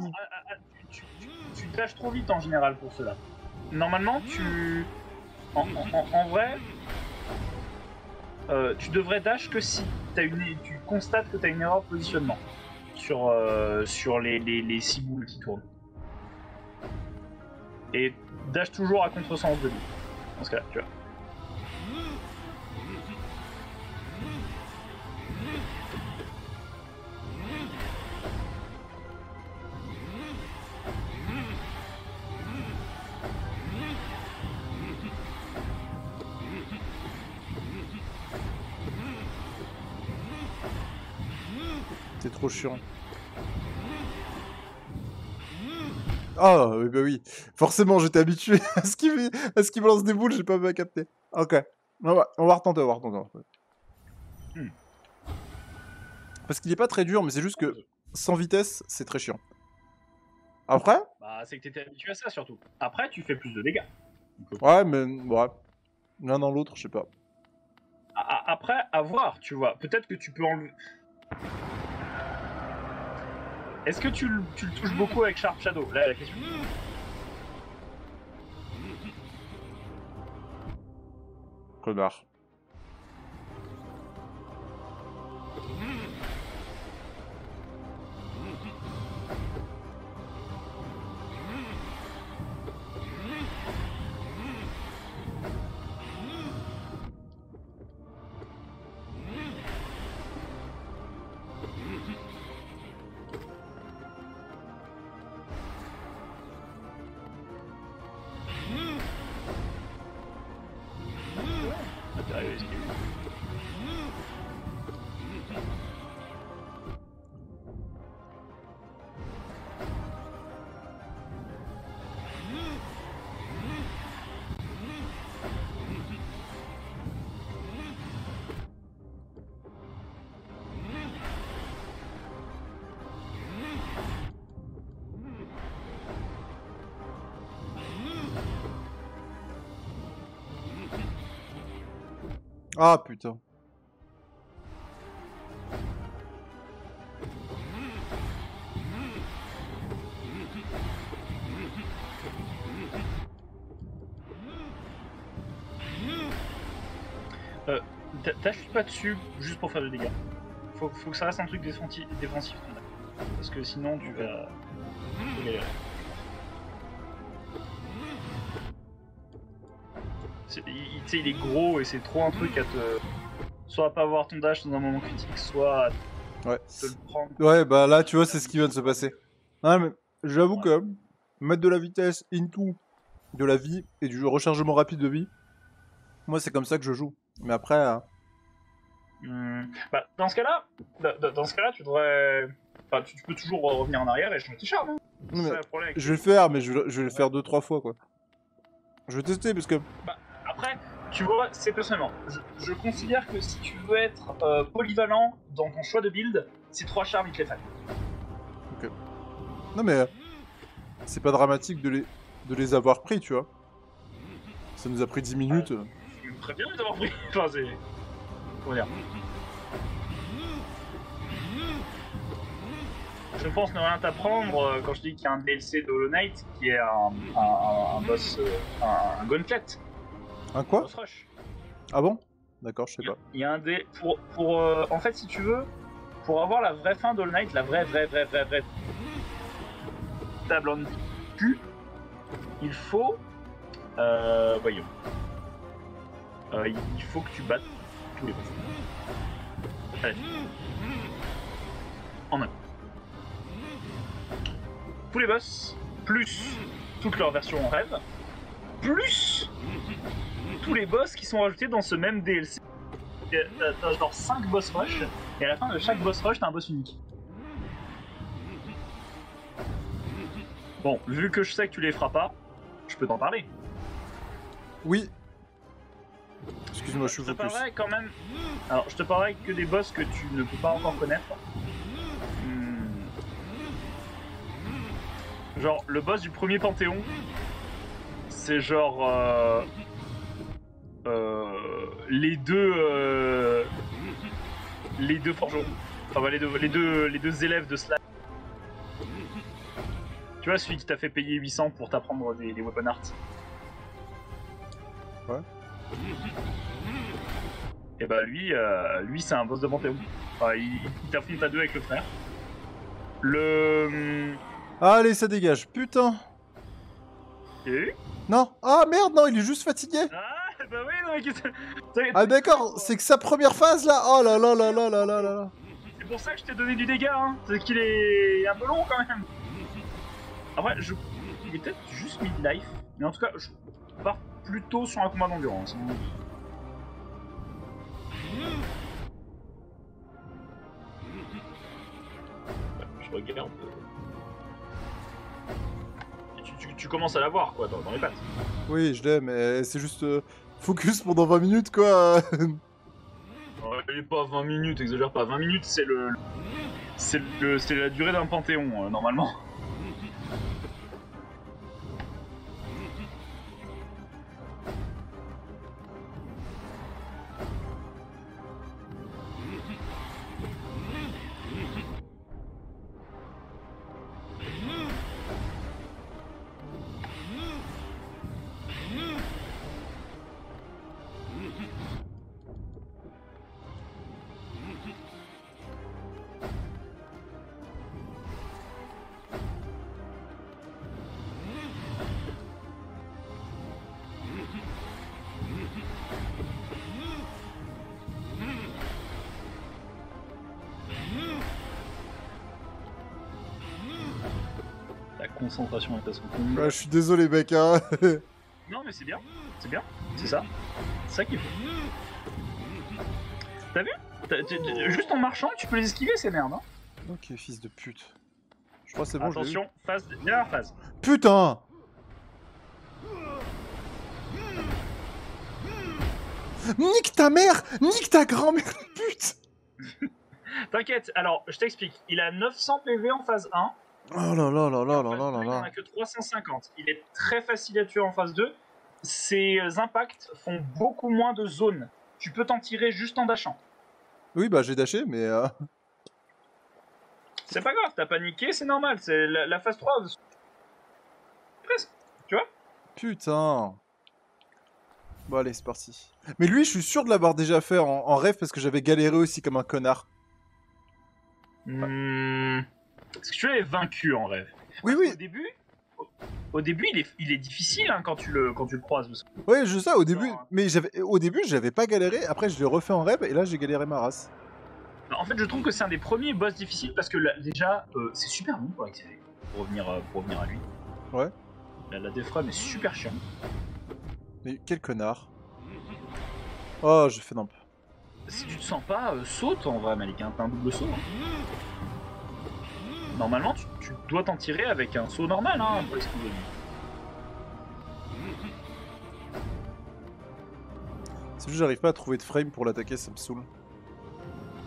Tu dashes trop vite en général pour cela. Normalement, en vrai, tu devrais dash que si tu constates que tu as une erreur de positionnement sur les 6 boules qui tournent. Et dash toujours à contresens de lui. Dans ce cas-là, tu vois. C'est trop chiant. Ah, oui, bah oui. Forcément, j'étais habitué à ce qu'il me lance des boules, j'ai pas bien capté. Ok. On va retenter, Parce qu'il est pas très dur, mais c'est juste que sans vitesse, c'est très chiant. Après? Bah, c'est que t'étais habitué à ça surtout. Après, tu fais plus de dégâts. Ouais, mais ouais. L'un dans l'autre, je sais pas. Après, à voir, tu vois. Peut-être que tu peux enlever... Est-ce que tu le touches beaucoup avec Sharp Shadow? Là, la question. Connard. Ah putain. T'achètes pas dessus juste pour faire des dégâts. Faut que ça reste un truc défensif. Parce que sinon tu vas... il est gros et c'est trop un truc à te... Soit à pas avoir ton dash dans un moment critique, soit à te le prendre. Ouais, bah là, tu vois, c'est ce qui vient de se passer. Ah, mais j'avoue que mettre de la vitesse into de la vie et du rechargement rapide de vie, moi, c'est comme ça que je joue. Mais après... Bah, dans ce cas-là, tu devrais... Enfin, tu peux toujours revenir en arrière et changer tes charmes. Hein. Je vais le faire, mais je vais le faire 2-3 fois, quoi. Je vais tester, parce que... Bah, après, tu vois, c'est personnellement. Je considère que si tu veux être polyvalent dans ton choix de build, ces 3 charmes, ils te les font. Ok. Non, mais... c'est pas dramatique de les avoir pris, tu vois. Ça nous a pris 10 minutes. C'est très bien de les avoir pris. Enfin, c'est... Comment dire ? Je pense ne rien t'apprendre quand je dis qu'il y a un DLC de Hollow Knight qui est un boss, un gauntlet. Un quoi ? Boss rush. Ah bon ? D'accord, je sais pas. Il y a un dé en fait, si tu veux, pour avoir la vraie fin d'Hollow Knight, la vraie table en cul, il faut, voyons, il faut que tu battes tous les boss. Allez. En un. Tous les boss, plus toutes leurs versions en rêve, plus tous les boss qui sont rajoutés dans ce même DLC. T'as genre 5 boss rush, et à la fin de chaque boss rush, t'as un boss unique. Bon, vu que je sais que tu les feras pas, je peux t'en parler. Oui. Excuse-moi, je suis focus. Je te parlerai quand même... Alors, je te parlerai que des boss que tu ne peux pas encore connaître. Genre, le boss du premier Panthéon, c'est genre... les deux forgerons. Enfin, bah, les deux élèves de Sly. Tu vois, celui qui t'a fait payer 800 pour t'apprendre des weapon arts. Ouais. Et bah lui c'est un boss de Panthéon. Enfin, il t'affronte à deux avec le frère. Allez, ça dégage, putain. Et non. Ah merde, non, il est juste fatigué. Ah bah oui, non mais ah d'accord, c'est que sa première phase là. Oh là là là là là là là. C'est pour ça que je t'ai donné du dégât, hein. C'est qu'il est un peu long quand même. Après, il est peut-être juste mid-life. Mais en tout cas, je pars plutôt sur un combat d'endurance. Je regarde. Tu commences à l'avoir quoi dans les pattes. Oui, je l'ai, mais c'est juste focus pendant 20 minutes quoi. Il est pas 20 minutes, exagère pas. 20 minutes, c'est la durée d'un Panthéon normalement. La concentration est à son comble. Ouais, je suis désolé mec hein. Non mais c'est bien, c'est ça. C'est ça qu'il faut. T'as vu juste en marchant, tu peux les esquiver ces merdes. Hein. Ok, fils de pute. Je crois que c'est bon. Attention, dernière phase. Putain. Nique ta mère. Nique ta grand-mère, pute. T'inquiète, alors je t'explique. Il a 900 PV en phase 1. Oh là là là là là là là. Il n'en a que 350. Il est très facile à tuer en phase 2. Ses impacts font beaucoup moins de zones. tu peux t'en tirer juste en dashant. Oui, bah j'ai dashé, mais... C'est pas grave, t'as paniqué, c'est normal, c'est la phase 3. Presque, tu vois. Putain. Bon allez, c'est parti. Mais lui, je suis sûr de l'avoir déjà fait en rêve parce que j'avais galéré aussi comme un connard. Est-ce que tu l'avais vaincu en rêve? Oui, oui. Au début, il est difficile hein, quand tu le croises. Oui, je sais, au début. Mais au début, j'avais pas galéré. Après, je l'ai refait en rêve et là, j'ai galéré ma race. En fait, je trouve que c'est un des premiers boss difficiles parce que là, déjà, c'est super long pour accéder. Pour revenir à lui. Ouais. La déframe est super chiant. Mais quel connard. Oh, j'ai fait n'importe. Si tu te sens pas, saute en vrai, Malik. T'as un double saut. Hein. Normalement, tu dois t'en tirer avec un saut normal, hein, pour esquiver. C'est juste j'arrive pas à trouver de frame pour l'attaquer, ça me saoule.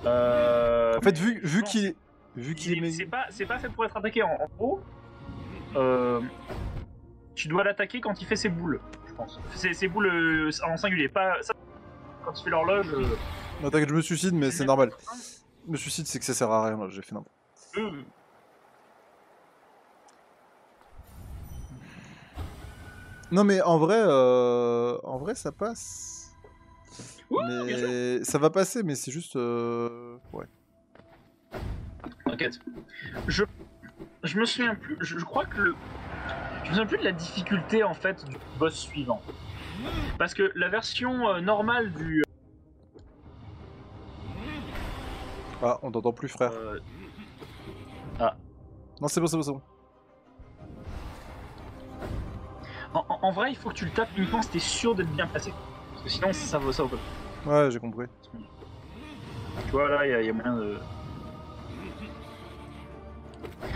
En fait, vu qu'il est... C'est pas fait pour être attaqué en haut. Tu dois l'attaquer quand il fait ses boules, je pense. Ses boules en singulier, pas ça, quand il fait l'horloge. Non, t'inquiète, je me suicide, mais c'est normal. Je me suicide, c'est que ça sert à rien, là, j'ai fait n'importe. Non, mais en vrai, ça passe. Oui, mais ça va passer, mais c'est juste... Ouais. T'inquiète. Je me souviens plus, je crois que je me souviens plus de la difficulté en fait du boss suivant. Parce que la version normale du... Ah, on t'entend plus, frère. Ah. Non, c'est bon, c'est bon, c'est bon. En vrai, il faut que tu le tapes uniquement si t'es sûr d'être bien placé. Parce que sinon, ça vaut pas. Ouais, j'ai compris. Tu vois, là, il y a moyen de...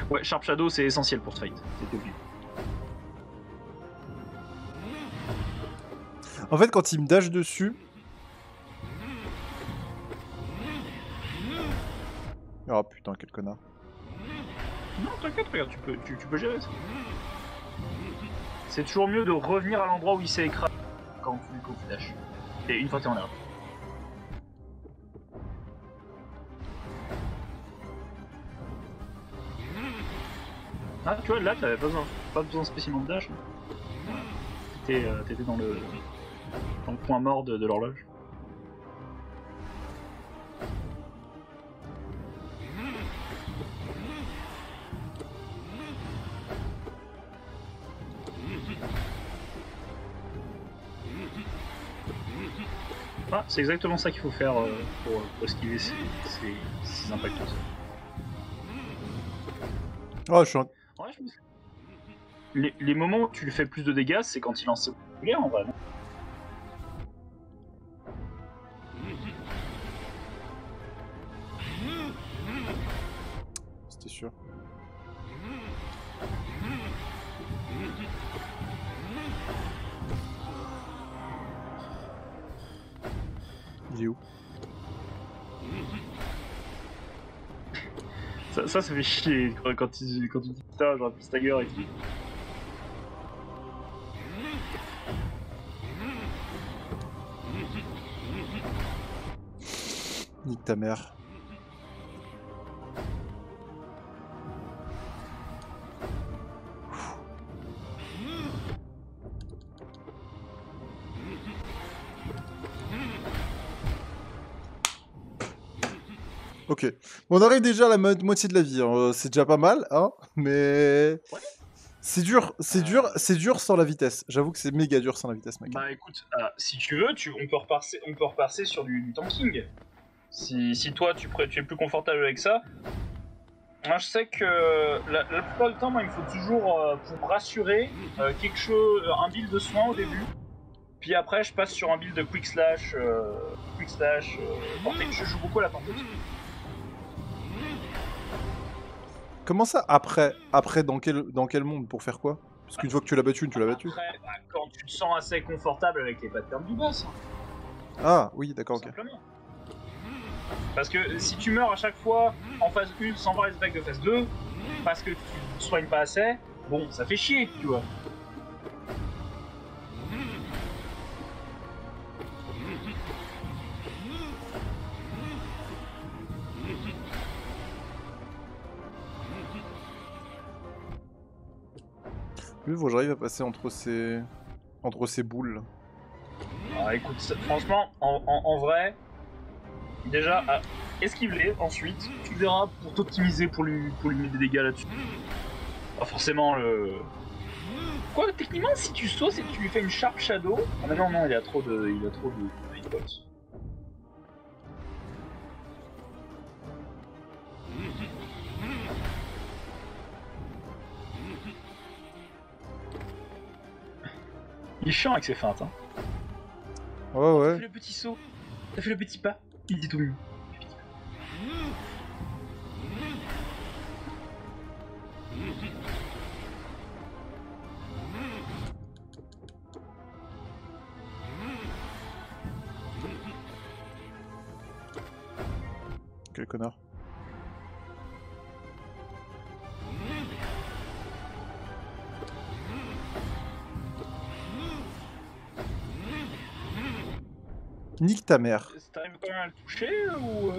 Ouais, Sharp Shadow, c'est essentiel pour ce fight. C'était obligé. En fait, quand il me dash dessus... Oh putain, quel connard. Non, t'inquiète, regarde, tu peux gérer ça. C'est toujours mieux de revenir à l'endroit où il s'est écrasé quand tu dashes. Et une fois que t'es en l'air. Ah, tu vois, là, t'avais pas besoin spécialement de dash. T'étais dans le point mort de l'horloge. Ah, c'est exactement ça qu'il faut faire pour esquiver ces impacts. Oh, je suis un... Ouais, les moments où tu lui fais plus de dégâts, c'est quand il lance ses boucliers en vrai. C'était sûr. Il est où? Ça fait chier quand tu dis putain, j'aurais pu stagger et tout. Nique ta mère. Ok. Bon, on arrive déjà à la moitié de la vie. Hein. C'est déjà pas mal, hein. Mais Ouais. c'est dur sans la vitesse. J'avoue que c'est méga dur sans la vitesse, mec. Bah écoute, si tu veux, on peut repasser sur du tanking. Si toi tu es plus confortable avec ça. Moi je sais que la plupart du temps, moi, il me faut toujours, pour me rassurer, quelque chose, un build de soin au début. Puis après je passe sur un build de quick slash, portée. Je joue beaucoup à la portée. Comment ça après dans quel monde? Pour faire quoi? Parce qu'une fois que tu l'as battu, tu l'as battu. Après, quand tu te sens assez confortable avec les patterns du boss. Ah oui, d'accord, ok. Simplement. Parce que si tu meurs à chaque fois en phase 1 sans voir les attaques de phase 2, parce que tu ne soignes pas assez, bon, ça fait chier, tu vois. Lui, faut que j'arrive à passer entre ces boules. Ah, écoute, franchement, en vrai, déjà, esquive-les, ensuite, tu verras pour t'optimiser pour lui mettre des dégâts là-dessus. Pas forcément le... Quoi, techniquement, si tu sautes et que tu lui fais une Sharp Shadow... Ah mais non, il a trop de hitbox. Il est chiant avec ses feintes, hein. Ouais. T'as fait le petit saut, t'as fait le petit pas, il dit tout mignon. Quel connard. Nique ta mère. T'arrives quand même à le toucher ou...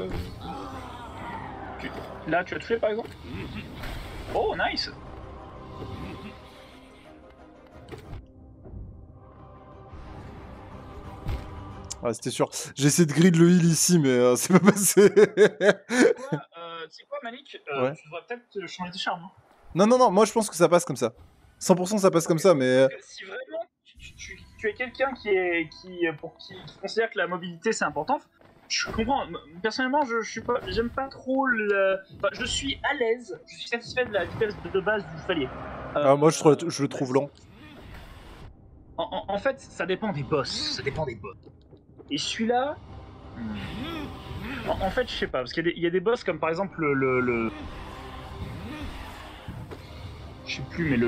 Là, tu as touché par exemple? Oh, nice! Ah, c'était sûr. J'ai essayé de grid le heal ici, mais c'est pas passé. Tu sais quoi, Malik? Ouais. Tu devrais peut-être changer de charme. Non, moi je pense que ça passe comme ça. 100% ça passe comme ça, mais... Parce que si vraiment tu es quelqu'un qui considère que la mobilité c'est important, je comprends. Personnellement, j'aime pas trop le... Enfin, je suis à l'aise, je suis satisfait de la vitesse de base du falier. moi je le trouve lent. En fait, ça dépend des boss. Et celui-là... En fait, je sais pas, parce qu'il y a des boss comme par exemple le... Je sais plus, mais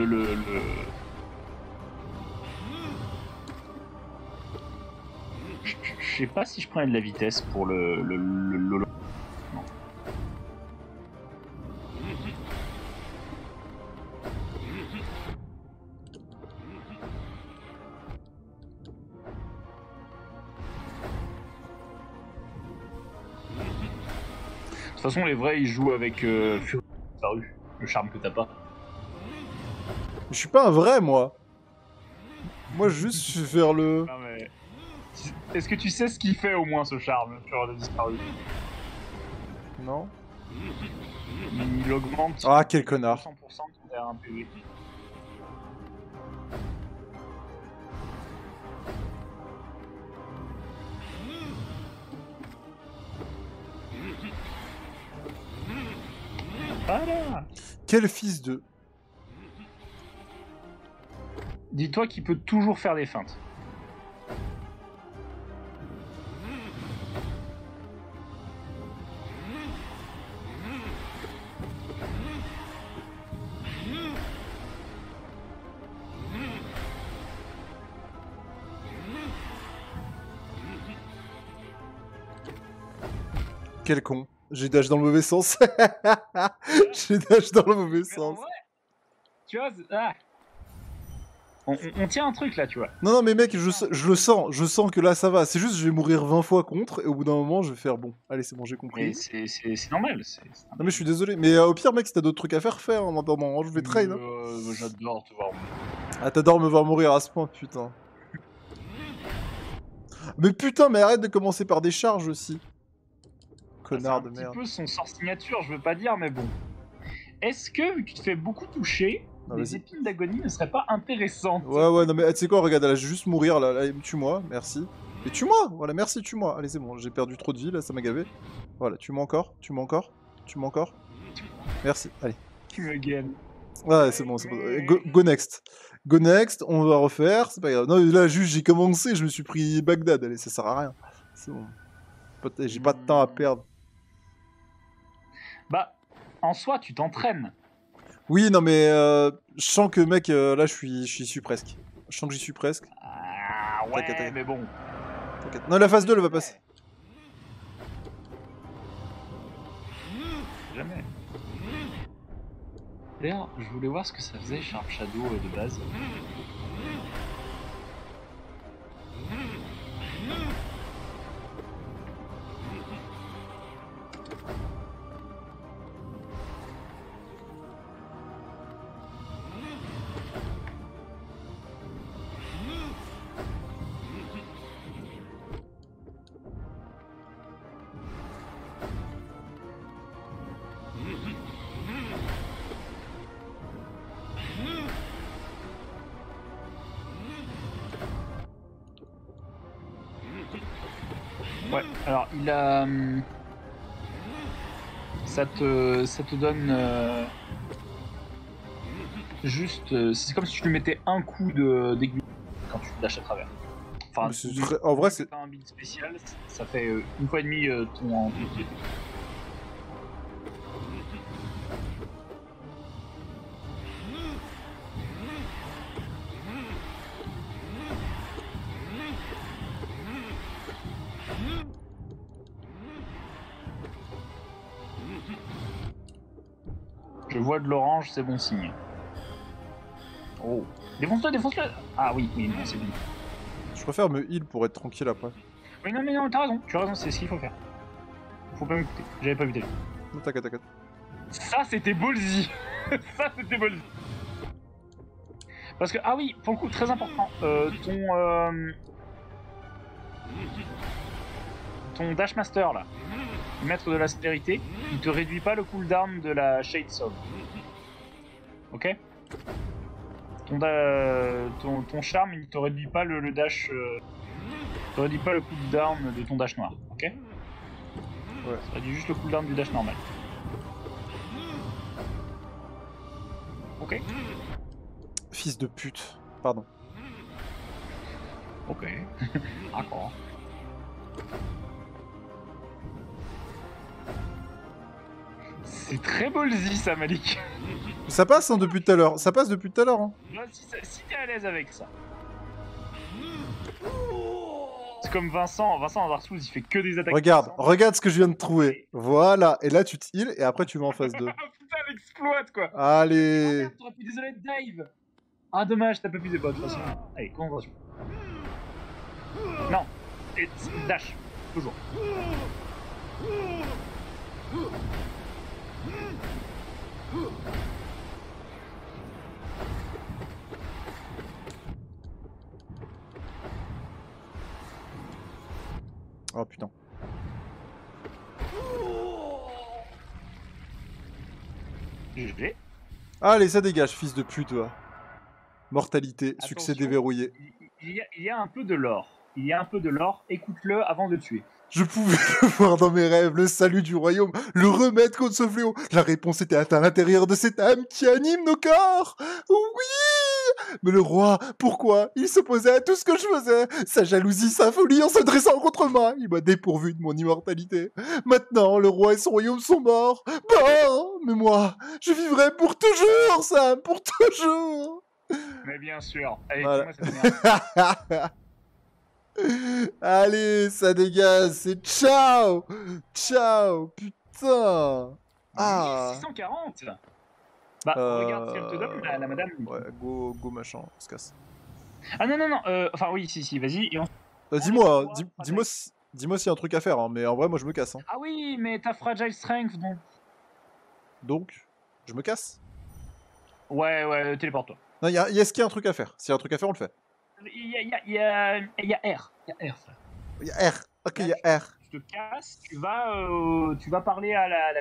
Je sais pas si je prends de la vitesse pour le non. De toute façon, les vrais ils jouent avec Fury disparu, le charme que t'as pas. Je suis pas un vrai, moi. Moi, juste, je vais faire le... Non, mais... Est-ce que tu sais ce qu'il fait au moins ce charme, Fury disparu? Non. Il augmente. Ah, quel connard. 100% de ton terrain PV. Voilà. Quel fils de... Dis-toi qu'il peut toujours faire des feintes. Quel con. J'ai dash dans le mauvais sens. J'ai dash dans le mauvais sens. Ouais. Tu vois, on tient un truc là, tu vois. Non, mais mec, je le sens. Je sens que là, ça va. C'est juste, je vais mourir 20 fois contre, et au bout d'un moment, je vais faire bon. Allez, c'est bon, j'ai compris. Mais c'est normal. Non, mais je suis désolé. Mais au pire, mec, si t'as d'autres trucs à faire, fais en attendant. Je vais trade. Hein. J'adore te voir. Ah, t'adores me voir mourir à ce point, putain. Mais putain, mais arrête de commencer par des charges aussi. Connard de merde. C'est un petit peu son sort signature, je veux pas dire, mais bon. Est-ce que, vu que tu te fais beaucoup toucher, les épines d'agonie ne seraient pas intéressantes? Ouais, non mais tu sais quoi, regarde, là, je vais juste mourir, là, tue-moi, merci. Mais tue-moi, voilà, merci, tue-moi. Allez, c'est bon, j'ai perdu trop de vie, là, ça m'a gavé. Voilà, tue-moi encore. Merci, allez. Tu me gagnes. Ouais, c'est bon, c'est bon. Go next. Go next, on va refaire, c'est pas grave. Non, là, juste, j'ai commencé, je me suis pris Bagdad, allez, ça sert à rien. C'est bon. J'ai pas de temps à perdre. Bah, en soi, tu t'entraînes. Oui, non, mais je sens que, mec, là, j'y suis presque. Je sens que j'y suis presque. Ah, ouais, t'inquiète. Mais bon. T'inquiète. Non, la phase 2, elle va passer. Jamais. D'ailleurs, je voulais voir ce que ça faisait Sharp Shadow de base. Ouais, alors il a... ça te donne... juste... c'est comme si tu lui mettais un coup d'aiguille quand tu lâches à travers. Enfin, en vrai, c'est... un build spécial, ça fait une fois et demi ton pied. Je vois de l'orange, c'est bon signe. Oh. Défonce-le, défonce-le. Ah oui, non, c'est bon. Je préfère me heal pour être tranquille après. Mais non, t'as raison, tu as raison, c'est ce qu'il faut faire. Faut pas m'écouter, j'avais pas vu déjà. Non, t'inquiète. Ça, c'était ballsy. Ça, c'était ballsy. Parce que, ah oui, pour le coup, très important, ton Dash Master, là, maître de la sévérité, il te réduit pas le cooldown de la Shade Soul. Ok? Ton charme, il te réduit pas le dash... te réduit pas le cooldown de ton dash noir, ok? Ouais. Ça réduit juste le cooldown du dash normal. Ok. Fils de pute. Pardon. Ok. D'accord. C'est très ballsy ça, Malik. Ça passe hein, depuis tout à l'heure. Ça passe depuis tout à l'heure. Hein. Si t'es à l'aise avec ça. C'est comme Vincent dans Dark Souls, il fait que des attaques. Regarde ce que je viens de trouver. Voilà. Et là, tu te heal et après, tu vas en phase 2. Putain, l'exploite quoi. Allez. Oh, merde, t'aurais pu désolé dive. Ah, dommage, t'as pas pu des bots de toute façon. Allez, concentration. Non. Et dash. Toujours. Oh putain. GG. Allez, ça dégage, fils de pute, toi. Mortalité, Attention, succès déverrouillé. Il y a un peu de lore. Il y a un peu de lore, écoute-le avant de tuer. Je pouvais le voir dans mes rêves, le salut du royaume, le remède contre ce fléau. La réponse était à l'intérieur de cette âme qui anime nos corps. Oui! Mais le roi, pourquoi? Il s'opposait à tout ce que je faisais. Sa jalousie, sa folie en se dressant contre moi. Il m'a dépourvu de mon immortalité. Maintenant, le roi et son royaume sont morts. Bon, mais moi, je vivrai pour toujours, Sam, pour toujours. Mais bien sûr. Allez, voilà. Dis-moi cette merde. Allez, ça dégage, c'est ciao. Ciao, putain. Ah. 640. Bah, regarde ce qu'elle te donne, la madame. Ouais, go machin, on se casse. Ah non, enfin oui, si, vas-y. Dis-moi s'il y a un truc à faire, hein, mais en vrai, moi je me casse. Hein. Ah oui, mais t'as fragile strength, donc. Donc, je me casse. Ouais, téléporte-toi. Non, est-ce qu'il y a un truc à faire? S'il y a un truc à faire, on le fait. Il y a R. Il y a R, frère. Il y a R. Ok, il y a R. Tu te casses, tu vas parler à la... Là.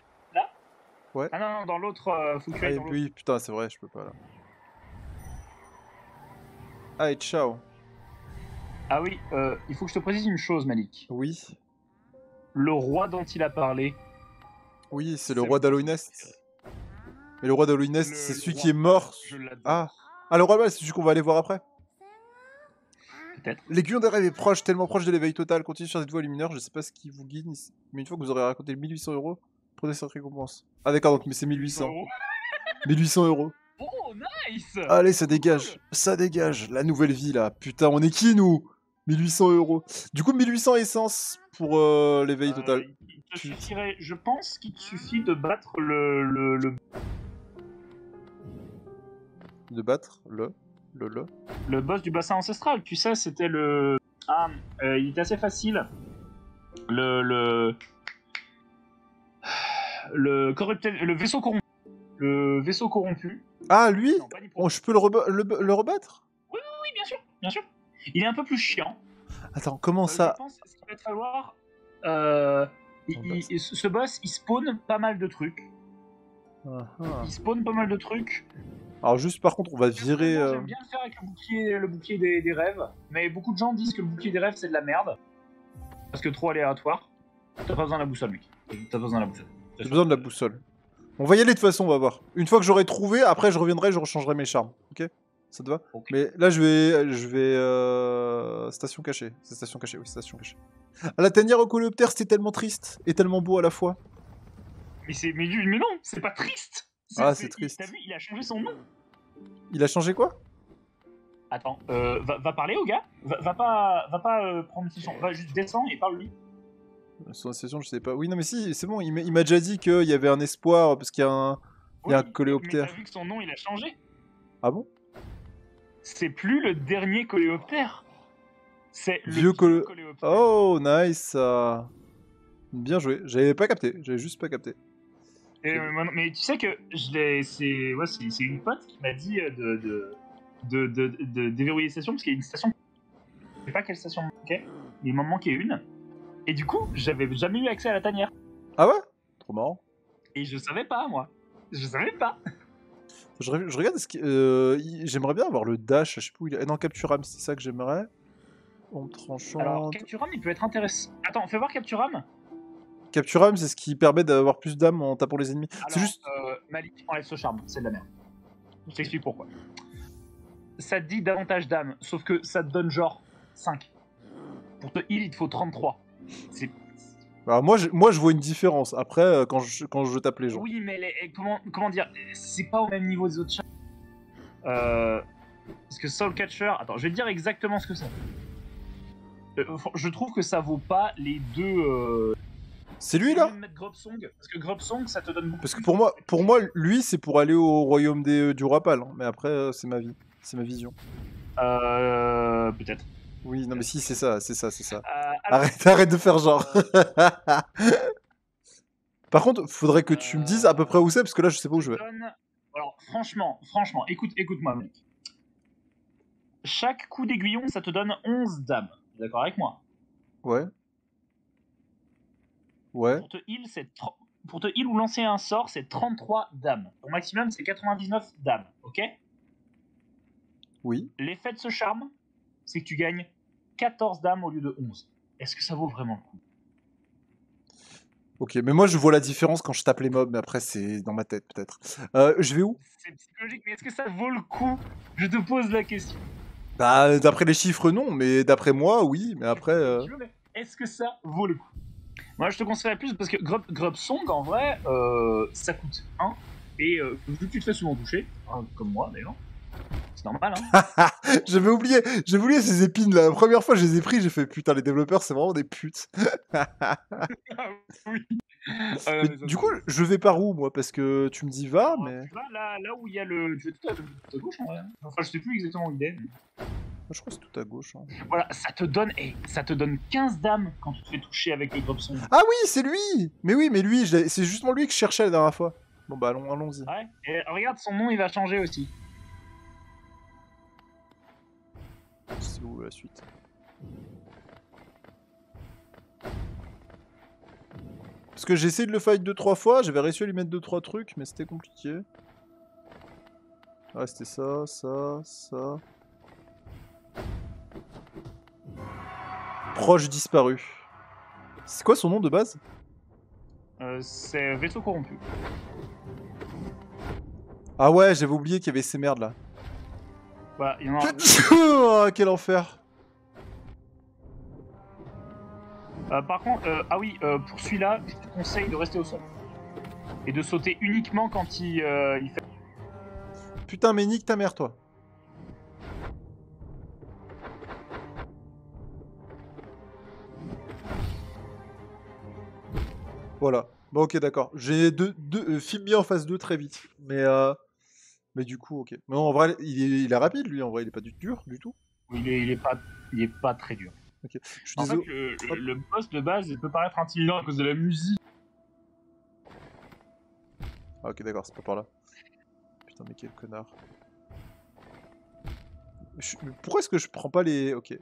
Ouais. Ah non, dans l'autre, faut que tu ailles dans l'autre. Oui, putain, c'est vrai, je peux pas là. Allez, ciao. Ah oui, il faut que je te précise une chose, Malik. Oui. Le roi dont il a parlé. Oui, c'est le roi d'Aloinest. Mais le roi d'Aloinest, c'est celui qui est mort. Ah, le roi, c'est celui qu'on va aller voir après. Peut-être. L'aiguillon des rêves est proche, tellement proche de l'éveil total. Continuez sur cette voie lumineure, je sais pas ce qui vous guide, mais une fois que vous aurez raconté 1800 €, prenez cette récompense. Ah d'accord, donc mais c'est 1800. 1800 €. Oh, nice. Allez, ça dégage, ça dégage. La nouvelle vie là, putain, on est qui nous? 1800 €. Du coup, 1800 essences pour l'éveil total. Il te suffirait, je pense qu'il te suffit de battre le... De battre le boss du bassin ancestral, tu sais, c'était le... Ah, il était assez facile. Le vaisseau corrompu. Le vaisseau corrompu. Ah, lui non, je peux le rebattre? Oui, bien sûr. Il est un peu plus chiant. Attends, comment ça? Je pense qu'il va te falloir... ce boss, il spawn pas mal de trucs. Il spawn pas mal de trucs. Alors juste par contre on va virer... J'aime bien le faire avec le bouclier des rêves, mais beaucoup de gens disent que le bouclier des rêves c'est de la merde. parce que trop aléatoire. T'as pas besoin de la boussole, mec. T'as besoin de la boussole. J'ai besoin de la boussole. On va y aller de toute façon, on va voir. Une fois que j'aurai trouvé, après je reviendrai, je rechangerai mes charmes. Ok? Ça te va? Okay. Mais là je vais station cachée. C'est station cachée, oui, station cachée. À la tanière au coléoptère, c'était tellement triste et tellement beau à la fois. Mais non, c'est pas triste. Ah, c'est triste. T'as vu, il a changé son nom. Il a changé quoi? Attends, va parler au gars. Va pas prendre une session. Va juste descendre et parle lui. Sur la session, je sais pas. Oui, non, mais si, c'est bon. Il m'a déjà dit qu'il y avait un espoir parce qu'il y a un, il y a un coléoptère. Mais t'as vu que son nom il a changé? Ah bon? C'est plus le dernier coléoptère. C'est le vieux coléoptère. Oh, nice. Bien joué. J'avais pas capté. J'avais juste pas capté. Mais tu sais que c'est une pote qui m'a dit de déverrouiller les stations parce qu'il y a une station. Je sais pas quelle station manquait, mais il m'en manquait une. Et du coup, j'avais jamais eu accès à la tanière. Ah ouais? Trop marrant. Et je savais pas, moi. Je savais pas. Je regarde j'aimerais bien avoir le dash, je sais plus où il est. Non, Capturam, c'est ça que j'aimerais. Ombre tranchante. Alors, Capturam, il peut être intéressant. Attends, fais voir Capturam. Capturam, c'est ce qui permet d'avoir plus d'âme en tapant les ennemis. Alors, c'est juste. Malik, enlève ce charme, c'est de la merde. Je t'explique pourquoi. Ça te dit davantage d'âme, sauf que ça te donne genre 5. Pour te heal, il te faut 33. C'est... Alors moi je vois une différence. Après, quand je tape les gens. Oui, mais comment dire, c'est pas au même niveau des autres charmes. Parce que Soul Catcher... Attends, je vais te dire exactement ce que c'est. Je trouve que ça vaut pas les deux... C'est lui là? Mettre Grubsong, parce que Grubsong, ça te donne beaucoup. Parce que pour moi, lui, c'est pour aller au royaume du roi pâle. Hein. Mais après, c'est ma vie. C'est ma vision. Peut-être. Oui, non mais si, c'est ça. Alors... Arrête de faire genre. Par contre, faudrait que tu me dises à peu près où c'est, parce que là, je sais pas où je vais. Alors, franchement, écoute-moi, mec. Chaque coup d'aiguillon, ça te donne 11 d'âme. Tu es d'accord avec moi? Ouais. Pour te heal ou lancer un sort, c'est 33 d'âme. Ton maximum, c'est 99 d'âme, ok? Oui. L'effet de ce charme, c'est que tu gagnes 14 d'âme au lieu de 11. Est-ce que ça vaut vraiment le coup? Ok, mais moi je vois la différence quand je tape les mobs, mais après c'est dans ma tête peut-être. Je vais où? C'est psychologique, mais est-ce que ça vaut le coup? Je te pose la question. Bah, d'après les chiffres, non, mais d'après moi, oui, mais après... Est-ce que ça vaut le coup? Moi je te conseillerais plus parce que Grubsong en vrai, ça coûte 1. Et vu que tu te fais souvent toucher, comme moi d'ailleurs, c'est normal, hein. J'avais oublié ces épines là. La première fois je les ai pris, j'ai fait putain, les développeurs c'est vraiment des putes. Oui. Du coup, je vais par où moi? Parce que tu me dis va, mais. Tu vas là où il y a le. Tu vas tout à gauche en vrai. Enfin, je sais plus exactement où il est. Mais... Je crois que c'est tout à gauche. Hein. Voilà, ça te donne 15 d'âme quand tu te fais toucher avec le Grubsong. Ah oui, c'est lui! Mais oui, mais lui, c'est justement lui que je cherchais la dernière fois. Bon bah allons-y. Ouais, et regarde, son nom il va changer aussi. C'est où la suite? Parce que j'ai essayé de le fight 2-3 fois, j'avais réussi à lui mettre 2-3 trucs, mais c'était compliqué. Ouais, c'était ça. Proche disparu. C'est quoi son nom de base? C'est Vaisseau corrompu. Ah ouais, j'avais oublié qu'il y avait ces merdes là. Voilà, il y en a... Oh, quel enfer. Par contre, pour celui-là, je te conseille de rester au sol. Et de sauter uniquement quand il fait... Putain, mais nique ta mère, toi. Voilà. Bon, ok, d'accord. J'ai deux films mis en phase 2 très vite. Mais du coup, ok. Mais en vrai, il est rapide, lui. En vrai, il est pas dur du tout. Il est pas très dur. Ok. Je suis en désolé. fait, le boss de base, il peut paraître intimidant à cause de la musique. Ah, ok, d'accord, c'est pas par là. Putain, mais quel connard. Pourquoi est-ce que je prends pas les... Ok.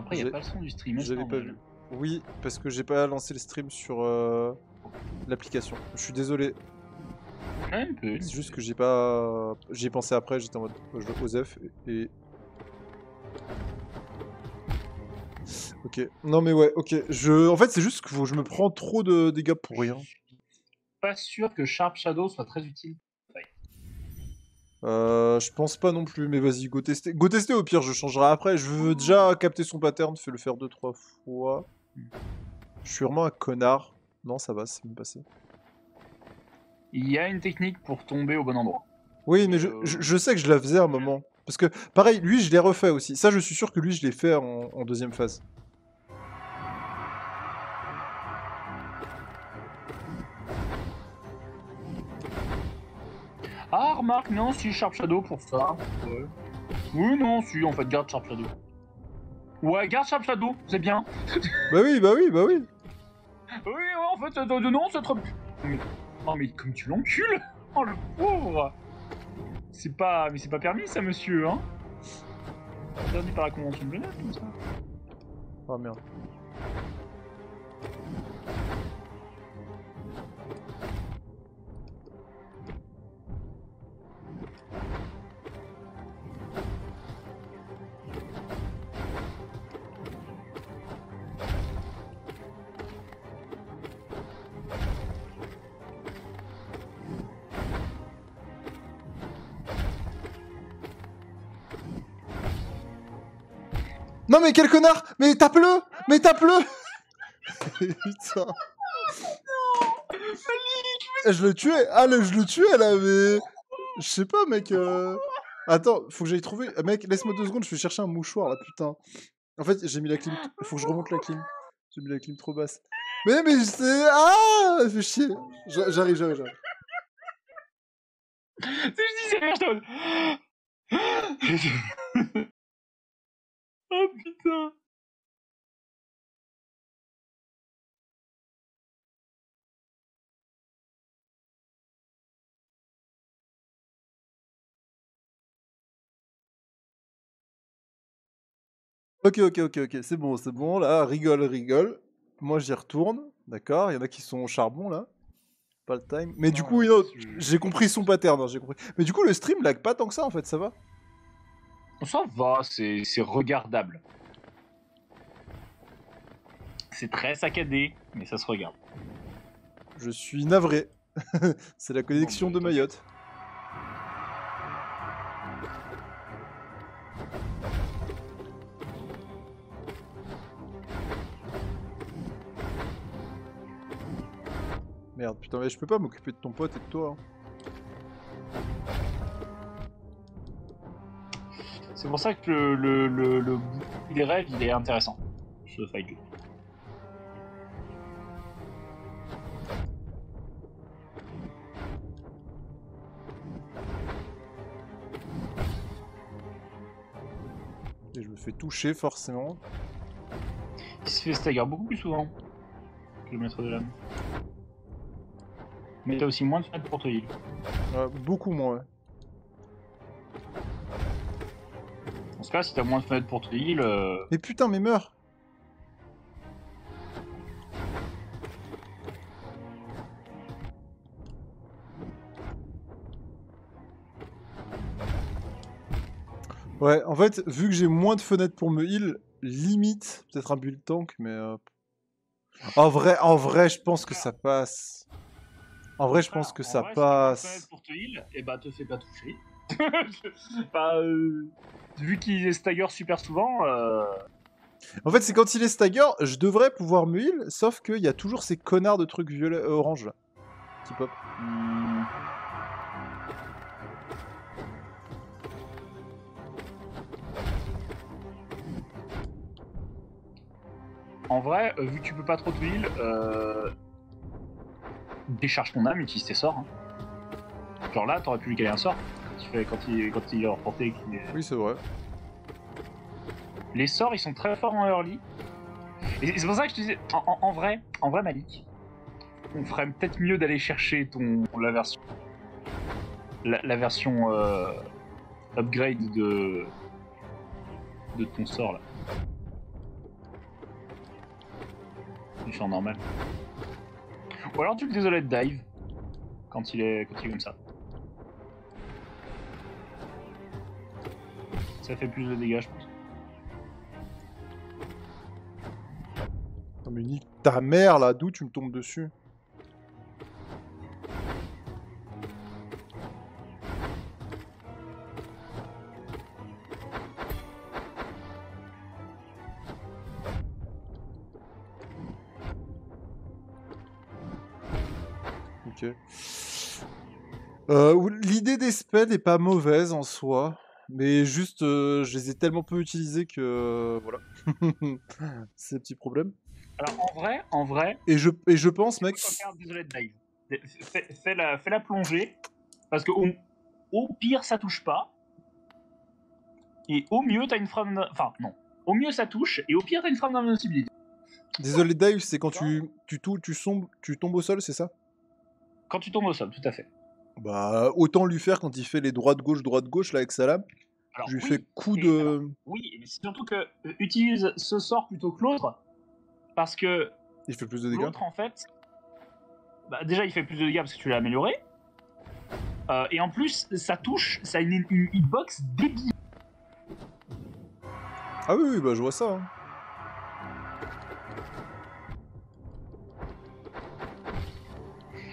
après, il n'y a pas le son du stream. J'avais pas vu. Oui, parce que j'ai pas lancé le stream sur l'application. Je suis désolé. Ouais, un peu. C'est juste que j'ai pas... J'y ai pensé après, j'étais en mode Osef et... Ok. Non mais ouais, ok. En fait, c'est juste que je me prends trop de dégâts pour rien. Je suis pas sûr que Sharp Shadow soit très utile. Je pense pas non plus, mais vas-y, go tester. Go tester au pire, je changerai après. Je veux déjà capter son pattern, fais le faire 2-3 fois. Je suis vraiment un connard. Non, ça va, c'est même passé. Il y a une technique pour tomber au bon endroit. Oui, mais je sais que je la faisais à un moment. Parce que, pareil, lui, je l'ai refait aussi. Ça, je suis sûr que lui, je l'ai fait en deuxième phase. Ah, remarque, non, si, Sharp Shadow pour ça. Ouais. Oui, non, si, en fait, garde Sharp Shadow. Ouais, garde Sharp Shadow, c'est bien. Bah oui, bah oui, bah oui. Oui, ouais, en fait, non, c'est trop... Oh, mais comme tu l'encules. Oh, le pauvre. C'est pas... Mais c'est pas permis, ça, monsieur, hein. Interdit par la Convention de Genève, comme ça. Oh, merde. Non mais quel connard! Mais tape-le! Mais tape-le! Putain! Je le tuais! Ah, je le tuais là, mais... Je sais pas, mec. Attends, faut que j'aille trouver... Mec, laisse-moi 2 secondes, je vais chercher un mouchoir là, putain. En fait, j'ai mis la clim... Faut que je remonte la clim. J'ai mis la clim trop basse. Mais c'est... Ah! Fais chier. J'arrive. C'est Hearthstone. Oh putain. Ok, c'est bon, là, rigole. Moi, j'y retourne, d'accord? Il y en a qui sont au charbon, là. Pas le time. Mais du coup, j'ai compris son pattern, hein, j'ai compris. Mais du coup, le stream lag pas tant que ça, en fait, ça va? Ça va, c'est regardable. C'est très saccadé, mais ça se regarde. Je suis navré. C'est la connexion de Mayotte. Merde, putain, mais je peux pas m'occuper de ton pote et de toi. Hein. C'est pour ça que le des rêves, il est intéressant, ce fight jeu. Et je me fais toucher, forcément. Il se fait stagger beaucoup plus souvent que le maître de l'âme. Mais t'as aussi moins de fenêtres pour te heal. Beaucoup moins, ouais. Dans ce cas, si t'as moins de fenêtres pour te heal... Mais putain, mais meurs! Ouais, en fait, vu que j'ai moins de fenêtres pour me heal, limite, peut-être un build tank, mais... En vrai, je pense que ça passe. En vrai, je pense que ça passe. Si t'as moins de fenêtres pour te heal, et bah te fais pas toucher. Bah, vu qu'il est stagger super souvent... En fait, c'est quand il est stagger, je devrais pouvoir me heal, sauf qu'il y a toujours ces connards de trucs violets, orange, là, qui pop. En vrai, vu que tu peux pas trop te heal, décharge ton âme, utilise tes sorts. Hein. Genre là, t'aurais pu lui caler un sort quand il est reporté. Oui, c'est vrai. Les sorts, ils sont très forts en early. Et c'est pour ça que je te disais, en vrai, Malik, on ferait peut-être mieux d'aller chercher la version upgrade de ton sort là. tu fais en normal. Ou alors tu le désolé de dive quand il est comme ça. Ça fait plus de dégâts, je pense. Non mais nique ta mère là, d'où tu me tombes dessus? Ok. L'idée des spells est pas mauvaise en soi, mais juste je les ai tellement peu utilisés que voilà. C'est un petit problème. Alors en vrai. Et je pense, mec. Désolé de dive. Fais la plongée, parce que au pire ça touche pas, et au mieux t'as une frame. Enfin non. Au mieux ça touche, et au pire t'as une frame d'invincibilité. Désolé dive, c'est quand tu tombes au sol, c'est ça? Quand tu tombes au sol, tout à fait. Bah, autant lui faire quand il fait les droite-gauche là avec sa lame. Alors, je lui oui, fais coup de... alors, oui, mais c'est surtout que utilise ce sort plutôt que l'autre, parce que... Il fait plus de dégâts. L'autre, en fait... Bah, déjà, il fait plus de dégâts parce que tu l'as amélioré. Et en plus, ça touche, ça a une hitbox débile. Ah oui, bah je vois ça. Hein.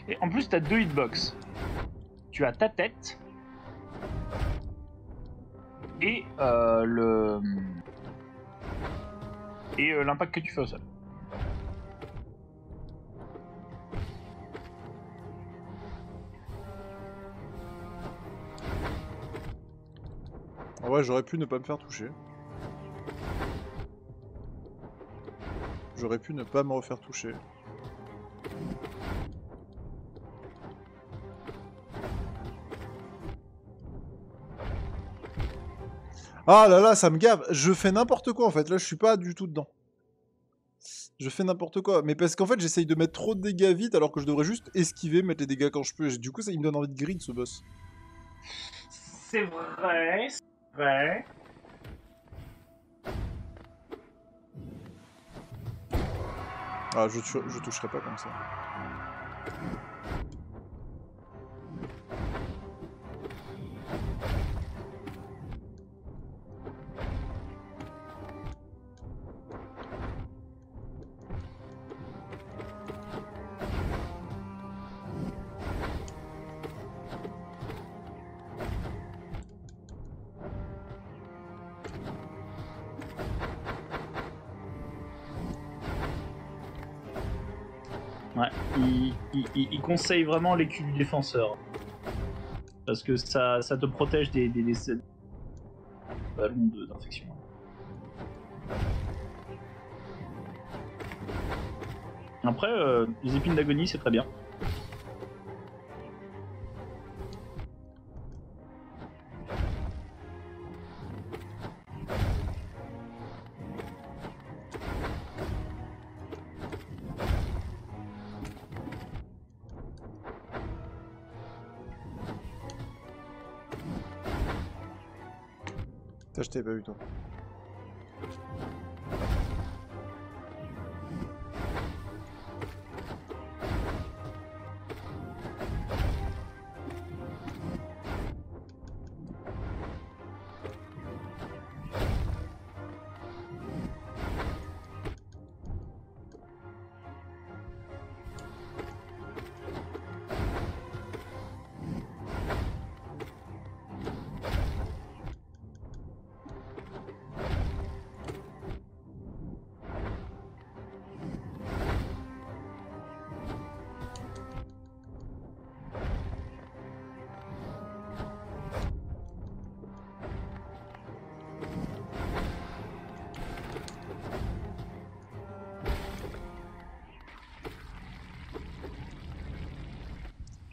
Et en plus, t'as 2 hitbox. Tu as ta tête et l'impact que tu fais au sol. Ah ouais, j'aurais pu ne pas me faire toucher. J'aurais pu ne pas me refaire toucher. Ah là là, ça me gave. Je fais n'importe quoi en fait. Là, je suis pas du tout dedans. Je fais n'importe quoi. Mais parce qu'en fait, j'essaye de mettre trop de dégâts vite alors que je devrais juste esquiver, mettre les dégâts quand je peux. Du coup, ça il me donne envie de grid ce boss. C'est vrai, c'est vrai. Ah, je toucherai pas comme ça. Ouais, il conseille vraiment l'écu du défenseur. Parce que ça te protège des ballons d'infection. Après, les épines d'agonie, c'est très bien. Ça, je t'avais pas vu, toi.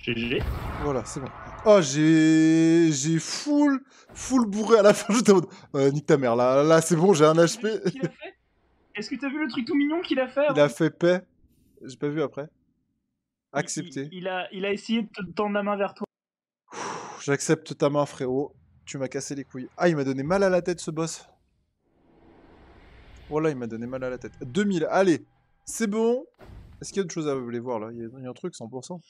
GG. Voilà, c'est bon. Oh, j'ai full bourré à la fin. J'étais en mode, nique ta mère, là c'est bon, j'ai un HP. Est-ce que t'as vu le truc tout mignon qu'il a fait? Il a fait paix. J'ai pas vu après. Accepté. Il a essayé de te tendre la main vers toi. J'accepte ta main, frérot. Tu m'as cassé les couilles. Ah, il m'a donné mal à la tête, ce boss. Voilà, il m'a donné mal à la tête. 2000, allez. C'est bon. Est-ce qu'il y a autre chose à aller voir là? Il y a un truc 100%.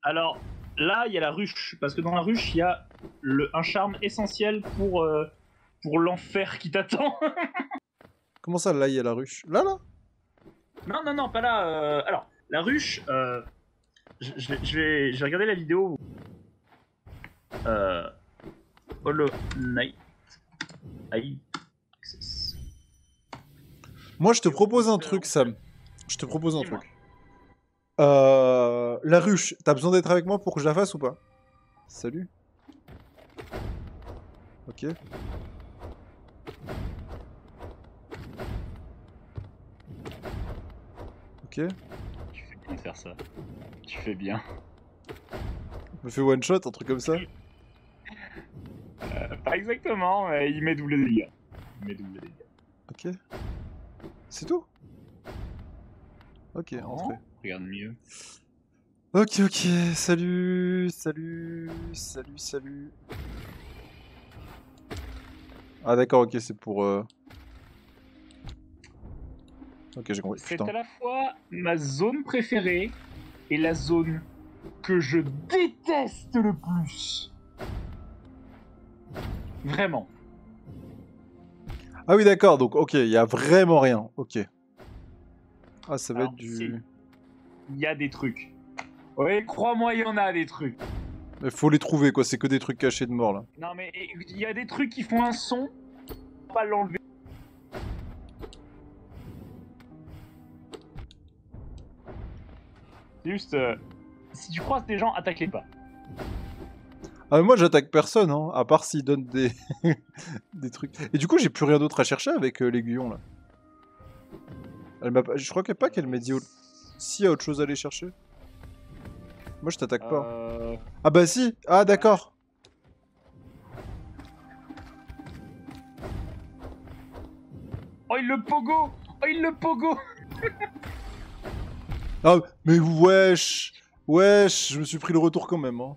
Alors, là, il y a la ruche. Parce que dans la ruche, il y a un charme essentiel pour l'enfer qui t'attend. Comment ça, là, il y a la ruche? Là? Non, pas là. Alors, la ruche, je vais regarder la vidéo. Hollow Knight. Access. Moi, je te propose un truc, Sam. Je te propose un truc. La ruche, t'as besoin d'être avec moi pour que je la fasse ou pas? Salut. Ok. Ok. Tu fais bien de faire ça. Tu fais bien. Je me fais one shot, un truc comme ça. Pas exactement, mais il met double dégâts. Ok. C'est tout? Ok, entrée. Regarde mieux. Ok, salut. Ah d'accord, ok, c'est pour... Ok, j'ai compris. C'est à la fois ma zone préférée et la zone que je déteste le plus. Vraiment. Ah oui, d'accord, donc ok, il y a vraiment rien. Ok. Ah, ça va être du... Il y a des trucs. Oui, crois-moi, il y en a des trucs. Mais faut les trouver, quoi, c'est que des trucs cachés de mort, là. Non, mais il y a des trucs qui font un son, pas l'enlever. C'est juste, si tu croises des gens, attaque-les pas. Ah, mais moi, j'attaque personne, hein, à part s'ils donnent des... des trucs. Et du coup, j'ai plus rien d'autre à chercher avec l'aiguillon, là. Je crois pas qu'elle m'a dit... S'il y a autre chose à aller chercher. Moi, je t'attaque pas. Ah bah si. Ah, d'accord. Oh, il le pogo. Ah, mais wesh, je me suis pris le retour quand même, hein.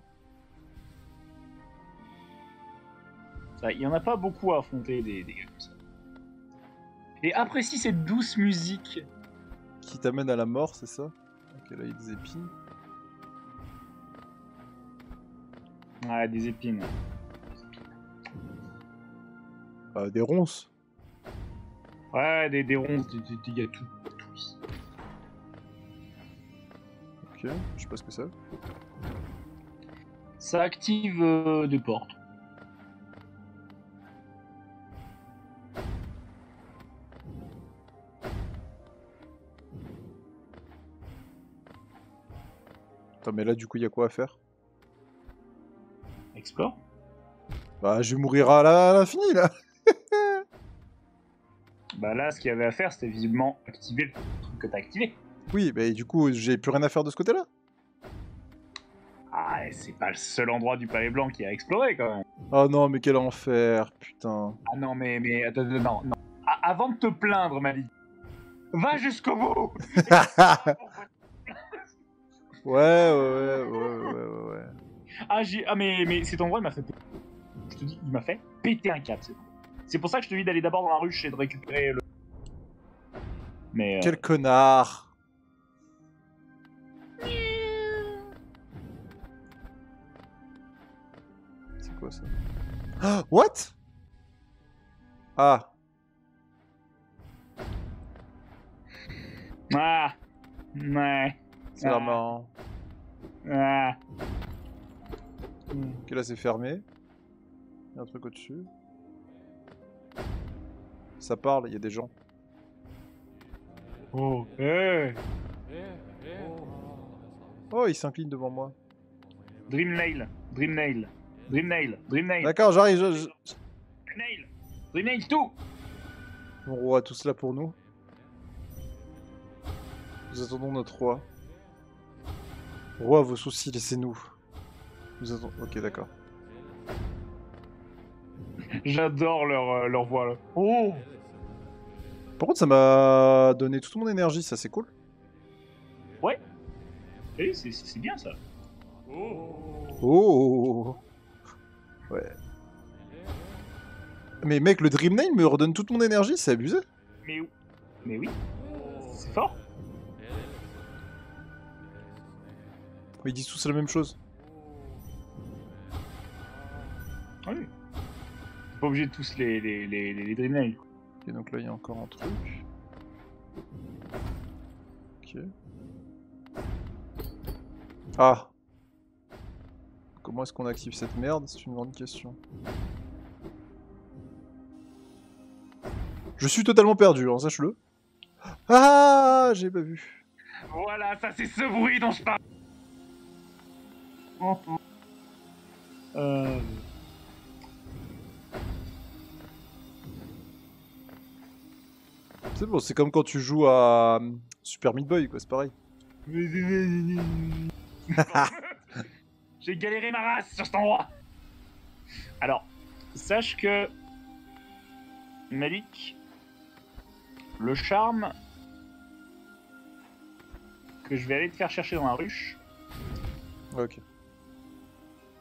Il y en a pas beaucoup à affronter des gars comme ça. Et apprécie cette douce musique. Qui t'amène à la mort, c'est ça? Ok, là, il y a des épines. Ouais, des épines. Des ronces. Ouais, des ronces, il y a tout ici. Ok, je sais pas ce que c'est. Ça active des portes. Attends, mais là, du coup, il y a quoi à faire? Explore. Bah, je vais mourir à l'infini, là. Bah là, ce qu'il y avait à faire, c'était visiblement activer le truc que t'as activé. Oui, mais du coup, j'ai plus rien à faire de ce côté-là. Ah, c'est pas le seul endroit du Palais Blanc qui a exploré, quand même. Oh non, mais quel enfer, putain. Ah non, mais attends, non. Avant de te plaindre, Malik, va jusqu'au bout. Ouais. Ah, mais cet endroit, il m'a fait péter. Je te dis, il m'a fait péter un câble. C'est pour ça que je te dis d'aller d'abord dans la ruche et de récupérer le... Mais... Quel connard. C'est quoi ça? Ah, what? Ah. Ah. Ouais. C'est l'air marrant. Ah. Ok, là c'est fermé. Il y a un truc au-dessus. Ça parle, il y a des gens. Oh, hey. Oh, il s'incline devant moi. Dreamnail. D'accord, j'arrive. Dreamnail, tout. Mon roi, tout cela pour nous. Nous attendons notre roi. Roi, vos soucis, laissez-nous. Nous attendons... Ok, d'accord. J'adore leur voix là. Oh. Par contre, ça m'a donné toute mon énergie, ça c'est cool. Ouais. Oui, c'est bien ça. Oh. Ouais. Mais mec, le Dreamnail me redonne toute mon énergie, c'est abusé. Mais oui. C'est fort. Mais ils disent tous la même chose. Ah oui. Pas obligé de tous les Dreamnail. Ok, donc là il y a encore un truc. Ok. Ah. Comment est-ce qu'on active cette merde? C'est une grande question. Je suis totalement perdu, hein, sache-le. Ah, j'ai pas vu. Voilà, ça c'est ce bruit dont je parle. C'est bon, c'est comme quand tu joues à Super Meat Boy, quoi, c'est pareil. J'ai galéré ma race sur cet endroit. Alors, sache que Malik, le charme que je vais aller te faire chercher dans la ruche, Ok.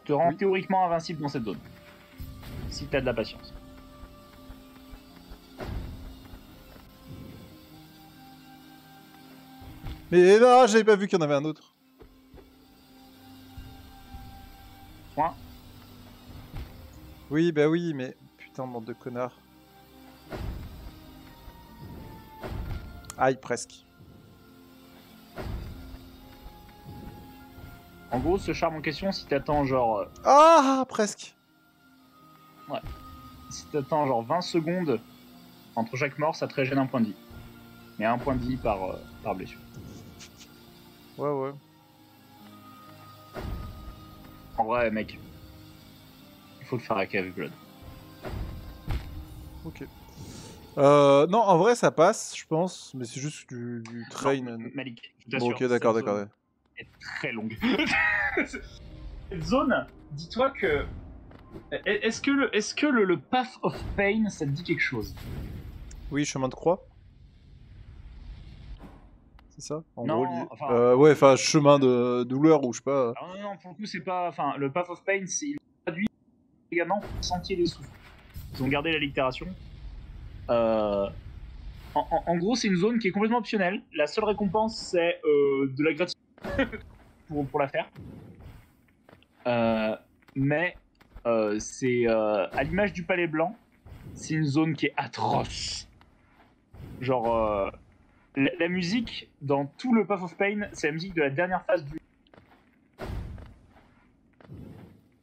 te rend théoriquement invincible dans cette zone. Si t'as de la patience. Mais non, j'avais pas vu qu'il y en avait un autre. Point. Oui, bah oui, mais putain, bande de connards. Aïe, presque. En gros, ce charme en question, si t'attends genre... Ah, presque. Ouais. Si t'attends genre 20 secondes entre chaque mort, ça te régène un point de vie. Mais un point de vie par blessure. Ouais, ouais. En vrai, mec, il faut le faire avec Heavy Blood. Ok. Non, en vrai, ça passe, je pense, mais c'est juste du train. Non, Malik, je bon, t'assure. ok, d'accord, d'accord. Ouais. Est très longue. Cette zone, dis-toi que... Est-ce que le Path of Pain, ça te dit quelque chose? Oui, chemin de croix. C'est ça en Non, gros, enfin... ouais, enfin, chemin de douleur ou je sais pas. Alors non, pour le coup, c'est pas... Enfin, le Path of Pain, c'est traduit également Sentier des souffles. Ils ont gardé l'allitération. En gros, c'est une zone qui est complètement optionnelle. La seule récompense, c'est de la gratitude pour la faire. Mais c'est à l'image du Palais Blanc, c'est une zone qui est atroce. Genre, la musique dans tout le Path of Pain, c'est la musique de la dernière phase du.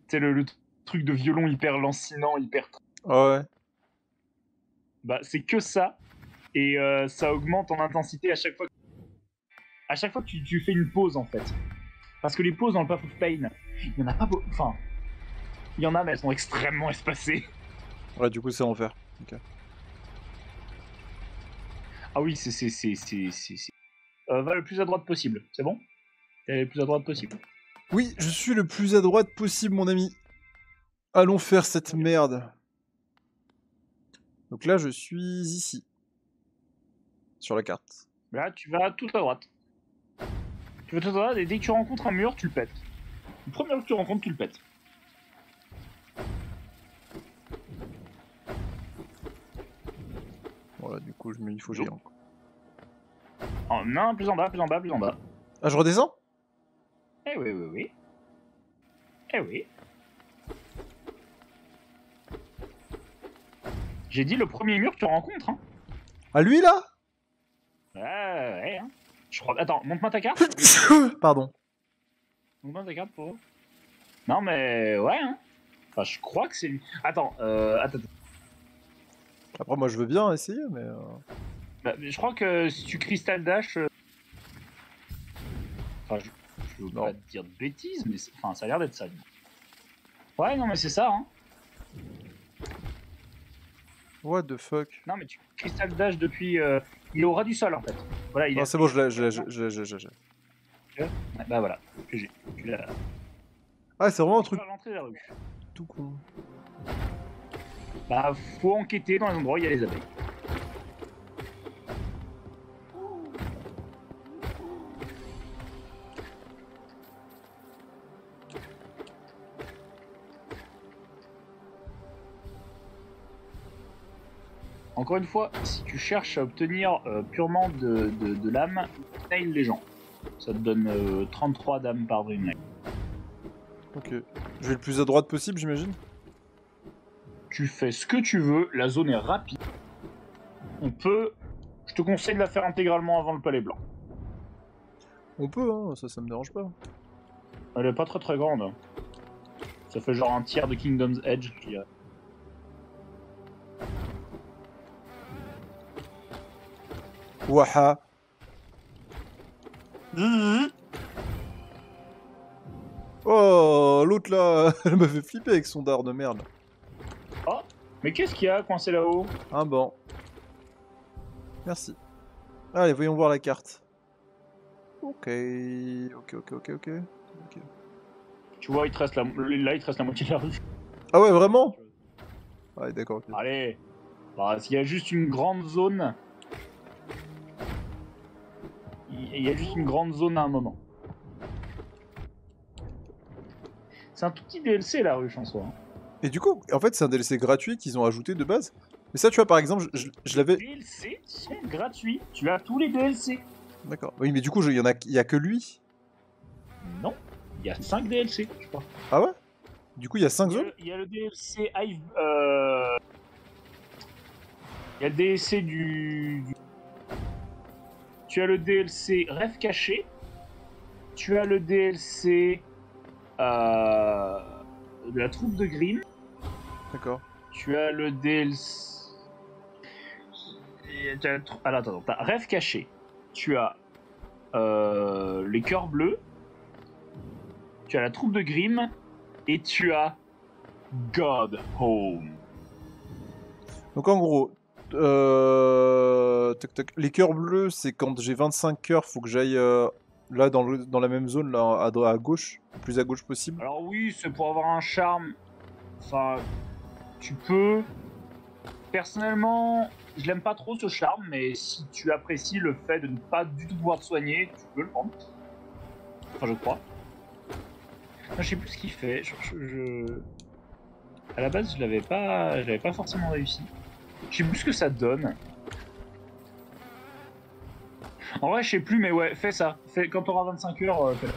C'est le truc de violon hyper lancinant, hyper. Ah ouais. Bah, c'est que ça. Et ça augmente en intensité à chaque fois. À chaque fois que tu fais une pause en fait. Parce que les pauses dans le Path of Pain, il y en a pas beaucoup. Enfin, il y en a, mais elles sont extrêmement espacées. Ouais, du coup, c'est enfer. Ok. Ah oui, c'est. Va le plus à droite possible, c'est bon? T'es le plus à droite possible. Oui, je suis le plus à droite possible, mon ami. Allons faire cette merde. Donc là, je suis ici. Sur la carte. Là, tu vas tout à droite. Tu vas tout à droite et dès que tu rencontres un mur, tu le pètes. Le premier mur que tu rencontres, tu le pètes. Voilà, du coup, il faut que j'aille encore. Oh, non, plus en bas, plus en bas, plus en bas. Ah, je redescends? Eh oui, oui, oui. Eh oui. J'ai dit le premier mur que tu rencontres, hein. Ah, lui, là? Ouais, hein. Je crois... Attends, montre-moi ta carte. Pardon. Montre-moi ta carte, pour... Non, mais... Ouais, hein. Enfin, je crois que c'est lui. Attends, attends. Après, moi, je veux bien essayer, mais... Bah, je crois que si tu Crystal Dash... Enfin, je veux pas te dire de bêtises, mais enfin, ça a l'air d'être ça. Ouais, non, mais c'est ça, hein. What the fuck? Non, mais tu Crystal Dash depuis... Il est au ras du sol, en fait. Voilà, non, c'est bon, je l'ai. Ouais, bah voilà, GG. Tu l'as... Ah, c'est vraiment un truc... l'entrée de la rue. Tout con. Bah, faut enquêter dans les endroits où il y a les abeilles. Encore une fois, si tu cherches à obtenir purement de l'âme, nail les gens. Ça te donne 33 dames par Dreamlight. Ok. Je vais le plus à droite possible, j'imagine. Tu fais ce que tu veux, la zone est rapide. On peut... Je te conseille de la faire intégralement avant le palais blanc. On peut, hein, ça me dérange pas. Elle est pas très grande. Ça fait genre un tiers de Kingdom's Edge, je dirais. Waha. Oh, l'autre là, elle m'a fait flipper avec son dard de merde. Oh, mais qu'est-ce qu'il y a coincé là-haut? Un banc. Merci. Allez, voyons voir la carte. Ok. Tu vois, il te reste là, il te reste la moitié de la rue. Ah ouais, vraiment? Ouais, d'accord. Okay. Allez. Bah, s'il y a juste une grande zone... Il y a juste une grande zone à un moment. C'est un tout petit DLC la ruche en soi. Et du coup, en fait, c'est un DLC gratuit qu'ils ont ajouté de base. Mais ça, tu vois, par exemple, je l'avais... Les DLC sont gratuits. Tu as tous les DLC. D'accord. Oui, mais du coup, il y a que lui. Non. Il y a 5 DLC, je crois. Ah ouais? Du coup, il y a 5 zones? Il y a le DLC Hive... Il y a le DLC du... Tu as le DLC Rêve Caché. Tu as le DLC... de la troupe de Grimm. D'accord. Tu as le DLC... Alors, attends, t'as Rêve Caché. Tu as les cœurs bleus. Tu as la troupe de Grimm. Et tu as God Home. Donc en gros, les cœurs bleus, c'est quand j'ai 25 cœurs, faut que j'aille là dans la même zone, là à gauche, le plus à gauche possible. Alors oui, c'est pour avoir un charme. Enfin, tu peux... Personnellement, je l'aime pas trop ce charme, mais si tu apprécies le fait de ne pas du tout pouvoir te soigner, tu peux le prendre. Enfin, je crois. Je sais plus ce qu'il fait. À la base, je l'avais pas forcément réussi. Je sais plus ce que ça donne. En vrai, je sais plus, mais ouais, fais ça. Quand t'auras 25 heures, fais-le.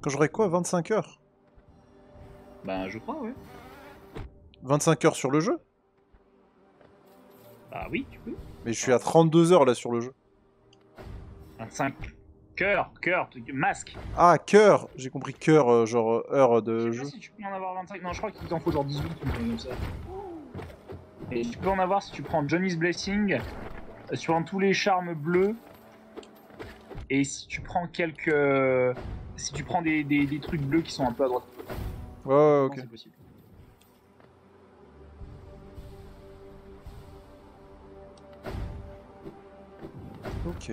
Quand j'aurai quoi, 25 heures? Ben, je crois, ouais. 25 heures sur le jeu? Bah oui, tu peux. Mais je suis à 32 heures là sur le jeu. 25 cœur, masque. Ah, cœur! J'ai compris cœur, genre heure de Je sais jeu. pas si tu peux en avoir 25. Non, je crois qu'il t'en faut genre 18 ou comme ça. Et tu peux en avoir si tu prends Johnny's Blessing, si tu prends tous les charmes bleus, et si tu prends quelques... Si tu prends des trucs bleus qui sont un peu à droite. Ouais, ok. C'est possible. Ok.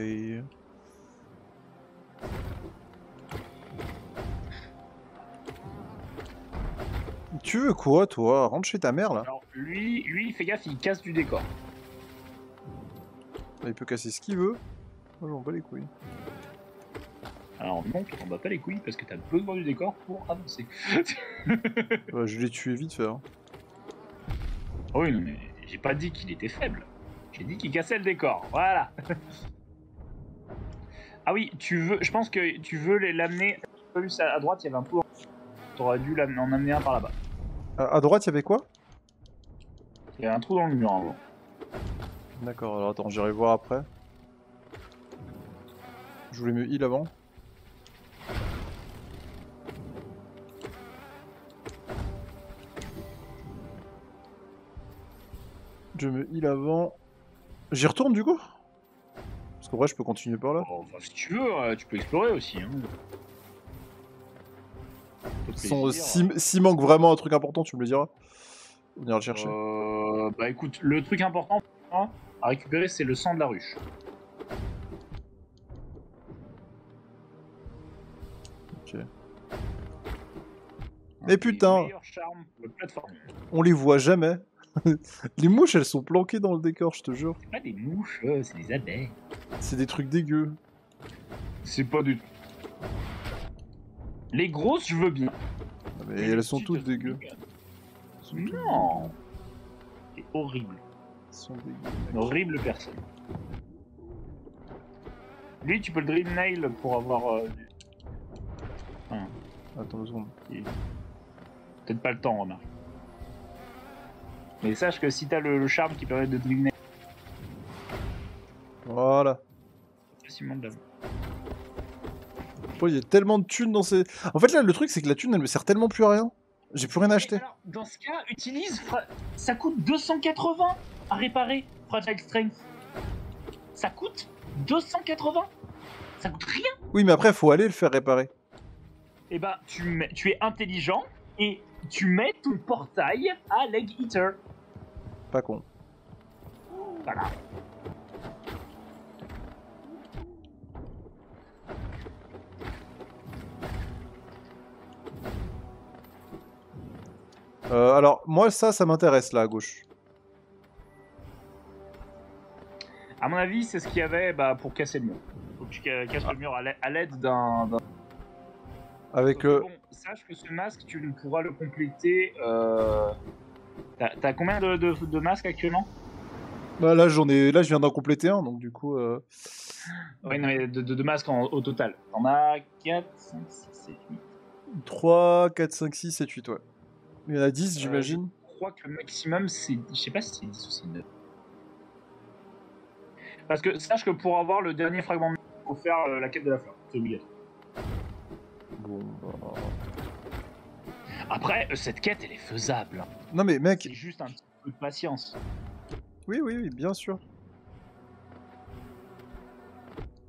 Tu veux quoi, toi? Rentre chez ta mère, là. Alors, lui, fais gaffe, il casse du décor. Il peut casser ce qu'il veut. Moi, j'en bats les couilles. Alors non, tu t'en bats pas les couilles parce que t'as besoin du décor pour avancer. Ouais, je l'ai tué vite fait. Hein. Oh oui, non, mais j'ai pas dit qu'il était faible. J'ai dit qu'il cassait le décor. Voilà. Ah oui, je pense que tu veux l'amener. T'as vu ça à droite, il y avait un trou. T'aurais dû en amener un par là-bas. À droite, il y avait quoi? Il y a un trou dans le mur avant. D'accord, alors attends, j'irai voir après. Je voulais me heal avant. Je me heal avant. J'y retourne du coup? Parce qu'en vrai, je peux continuer par là. Oh, enfin, si tu veux, tu peux explorer aussi. Hein. S'il manque vraiment un truc important, tu me le diras. On ira le chercher. Bah écoute, le truc important à récupérer, c'est le sang de la ruche. Ok. Mais putain, on les voit jamais. Les mouches, elles sont planquées dans le décor, je te jure. C'est pas des mouches, c'est des abeilles. C'est des trucs dégueux. C'est pas du tout. Les grosses, je veux bien. Mais elles sont toutes dégueu. Non. C'est horrible. Elles sont dégueu. Une horrible personne. Lui, tu peux le drill nail pour avoir... Enfin, Attends 2 secondes. peut-être pas le temps, remarque. Mais sache que si t'as le charme qui permet de drill nail... Voilà. facilement de la... Il y a tellement de thunes dans ces... En fait là le truc c'est que la thune elle me sert tellement plus à rien. J'ai plus rien à acheter. Alors, dans ce cas, utilise... Ça coûte 280 à réparer, Fragile Strength. Ça coûte 280. Ça coûte rien. Oui mais après faut aller le faire réparer. Et bah tu es intelligent et tu mets ton portail à Leg Eater. Pas con. Voilà. Alors moi ça m'intéresse là à gauche. À mon avis c'est ce qu'il y avait pour casser le mur. Faut que tu casses le mur à l'aide d'un... Avec Bon, sache que ce masque tu ne pourras le compléter... T'as combien de masques actuellement? Bah là je viens d'en compléter un donc du coup... Ouais non mais de masques au total. T'en as 4, 5, 6, 7, 8... 3, 4, 5, 6, 7, 8 ouais. Il y en a 10 j'imagine. Je crois que le maximum c'est... Je sais pas si c'est 10 ou c'est 9. Parce que sache que pour avoir le dernier fragment de... il faut faire la quête de la fleur. C'est obligatoire. Bon bah... Après, cette quête elle est faisable. Non mais mec... C'est juste un petit peu de patience. Oui oui oui bien sûr.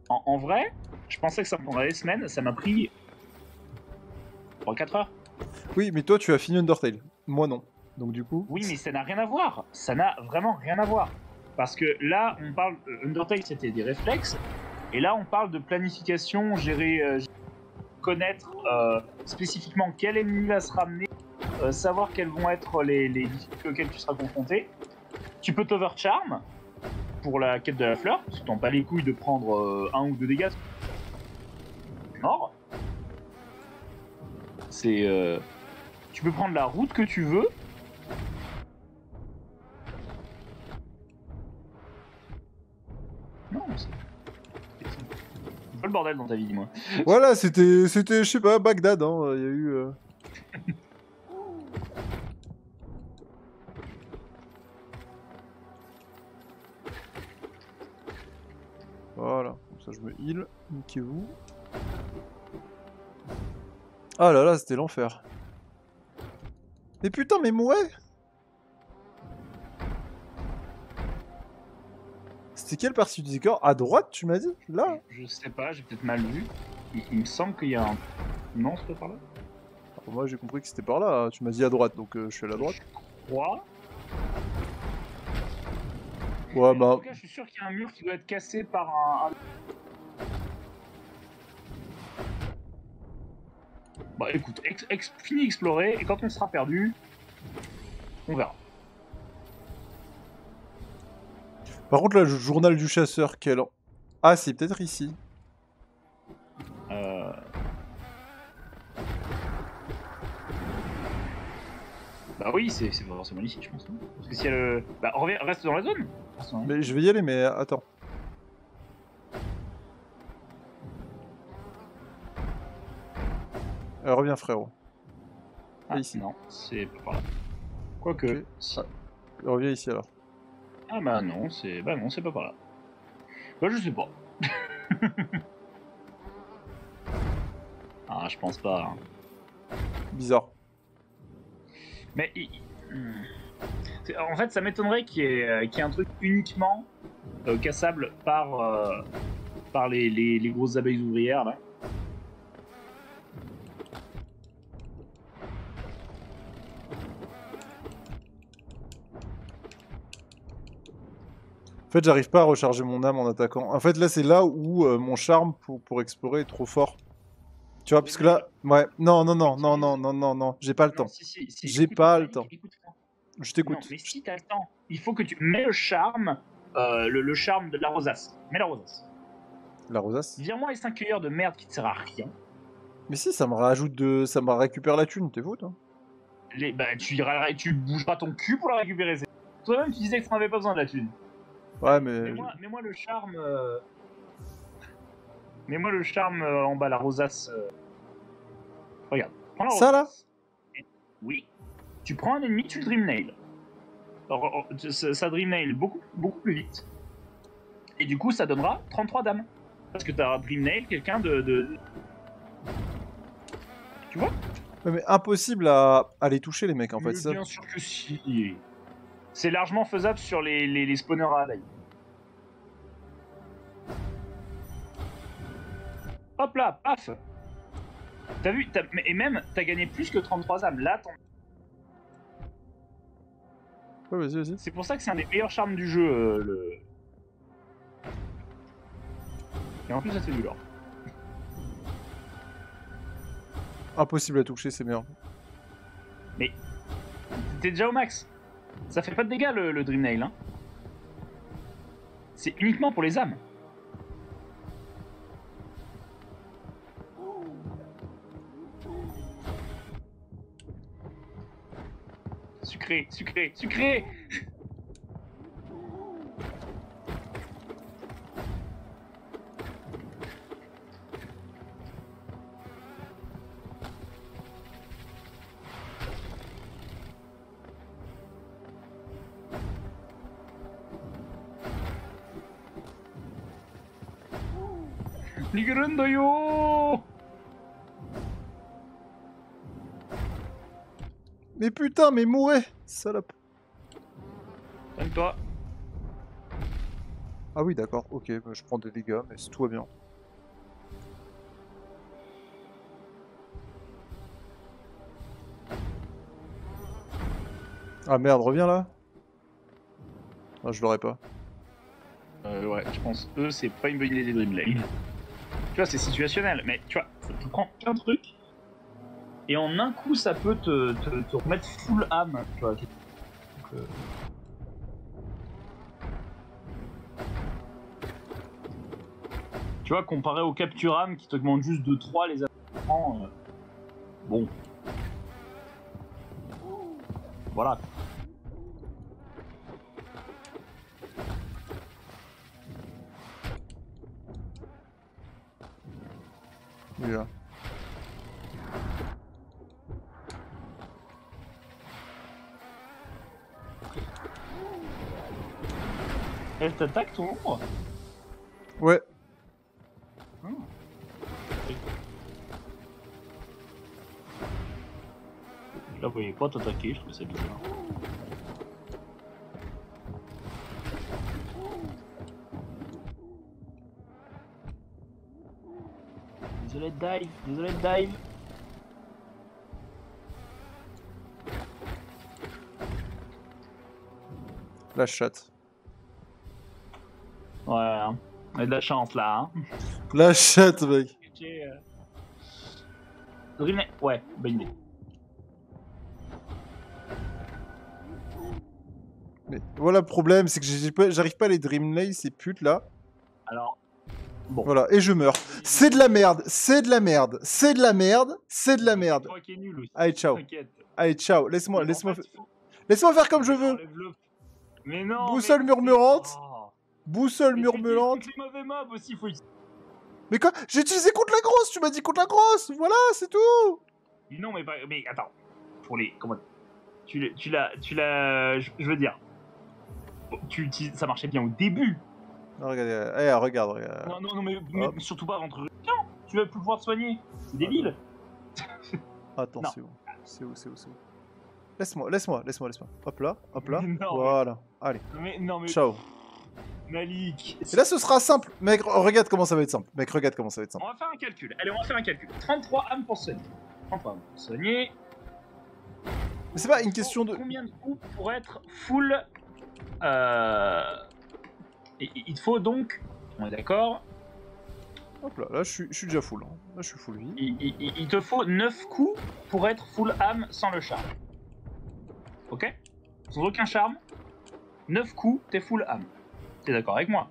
En vrai, je pensais que ça me prendrait des semaines, ça m'a pris 3-4 heures. Oui mais toi tu as fini Undertale. Moi non. Donc du coup... Oui mais ça n'a rien à voir. Ça n'a vraiment rien à voir. Parce que là, on parle... Undertale c'était des réflexes. Et là on parle de planification, gérer... connaître spécifiquement quel ennemi va se ramener, savoir quelles vont être les difficultés auxquelles tu seras confronté. Tu peux t'overcharm pour la quête de la fleur, parce que t'en bats les couilles de prendre 1 ou 2 dégâts. Mort. C'est... Tu peux prendre la route que tu veux. Non, c'est... pas le bordel dans ta vie, dis-moi. Voilà, c'était, je sais pas, Bagdad, hein, il y a eu... Voilà, comme ça je me heal, niquez-vous. Ah là là, c'était l'enfer. Mais putain, mais ouais. C'était quelle partie du décor? À droite, tu m'as dit? Là? Je sais pas, j'ai peut-être mal vu. Il me semble qu'il y a un... Non, c'est pas par là. Alors, moi j'ai compris que c'était par là, tu m'as dit à droite, donc je suis à la droite. Je crois. Ouais, bah... En tout cas, je suis sûr qu'il y a un mur qui doit être cassé par un... Bah écoute, fini explorer, et quand on sera perdu, on verra. Par contre, là, le journal du chasseur, quel... Ah, c'est peut-être ici. Bah oui, c'est pas forcément ici, je pense. Parce que si elle... Bah reste dans la zone. Mais je vais y aller, mais attends. Reviens, frérot. Ah, ici. Non, c'est pas par là. Quoique... Okay. Si. Ah. Reviens ici, alors. Ah bah non, c'est pas par là. Bah je sais pas. Ah, je pense pas. Hein. Bizarre. Mais... En fait, ça m'étonnerait qu'il y ait un truc uniquement cassable par les grosses abeilles ouvrières, là. En fait, j'arrive pas à recharger mon âme en attaquant. En fait, là, c'est là où mon charme pour explorer est trop fort. Tu vois, parce que là... Ouais, non, j'ai pas le temps. J'ai pas le temps. Je t'écoute. Non, mais si t'as le temps, il faut que tu mets le charme, le charme de la rosace. Mets la rosace. La rosace? Vire-moi les 5 cueilleurs de merde qui te sert à rien. Mais si, ça me rajoute de... Ça me récupère la thune, t'es fou, toi? Bah, tu bougeras ton cul pour la récupérer. Toi-même, tu disais que t'en avais pas besoin de la thune. Ouais, mais... Mets-moi le charme... Mets-moi le charme en bas, la rosace. Regarde, prends la Ça rosace. Oui. Tu prends un ennemi, tu le Dream Nail. Alors, ça Dream Nail beaucoup plus vite. Et du coup, ça donnera 33 dames. Parce que t'as Dream Nail quelqu'un de... Tu vois? Ouais, mais impossible à les toucher, les mecs, en fait. Ça. Bien sûr que si. C'est largement faisable sur les spawners à abeilles. Hop là, paf. T'as vu, et même, t'as gagné plus que 33 âmes. Là, Ouais, vas-y, vas-y. c'est pour ça que c'est un des meilleurs charmes du jeu, le... Et en plus, ça fait du lore. Impossible à toucher, c'est merde. Mais, t'es déjà au max. Ça fait pas de dégâts, le Dream Nail, hein. C'est uniquement pour les âmes. Sucré, sucré, sucré. Ligrendoyo. Mais putain, mais mourrez, salope. Calme-toi. Ah oui, d'accord, ok, bah, je prends des dégâts, mais tout va bien. Ah merde, reviens là. Ah, je l'aurais pas. Ouais, je pense eux, c'est pas une bonne idée des Dream Nail. Tu vois, c'est situationnel, mais tu vois, tu prends plein de trucs, et en un coup, ça peut te remettre full âme, tu vois. Donc, tu vois, comparé au capture âme qui t'augmente juste de 3 les âmes, bon. Voilà. Il est là. Elle t'attaque ton ombre? Ouais. Je la voyais pas t'attaquer, je trouve ça bizarre. Désolé de dive, désolé de dive. La chatte. Ouais, hein. On a de la chance là, hein. La chatte, mec. Ouais, bonne idée. Mais voilà le problème, c'est que j'arrive pas à les Dream Nail, ces putes là. Alors, bon. Voilà, et je meurs. C'est de la merde, c'est de la merde, c'est de la merde, c'est de la merde. Qui est nul aussi. Allez, ciao. Allez, ciao. Laisse-moi faire comme je veux. Mais non. Boussole murmurante. Boussole murmurante. Les mauvais mobs aussi, faut... Mais quoi? J'ai utilisé contre la grosse, tu m'as dit contre la grosse. Voilà, c'est tout. Non, mais attends. Pour les... Comment... Tu l'as... Je veux dire... Ça marchait bien au début. Non, regarde. Non, mais surtout pas entre... Non, tu vas plus pouvoir te soigner. C'est débile. Attends, c'est où? Laisse-moi. Hop là. Non, voilà. Allez. Mais... Ciao. Malik. Et là, ce sera simple. Mec, regarde comment ça va être simple. On va faire un calcul. Allez, on va faire un calcul. 33 âmes pour soigner. 33 âmes pour soigner. Mais c'est pas une question de... Combien de coups pour être full... il te faut donc... On est d'accord. Hop là, là je suis déjà full. Hein. Là je suis full vie. Il te faut 9 coups pour être full âme sans le charme. Ok? Sans aucun charme. 9 coups, t'es full âme. T'es d'accord avec moi?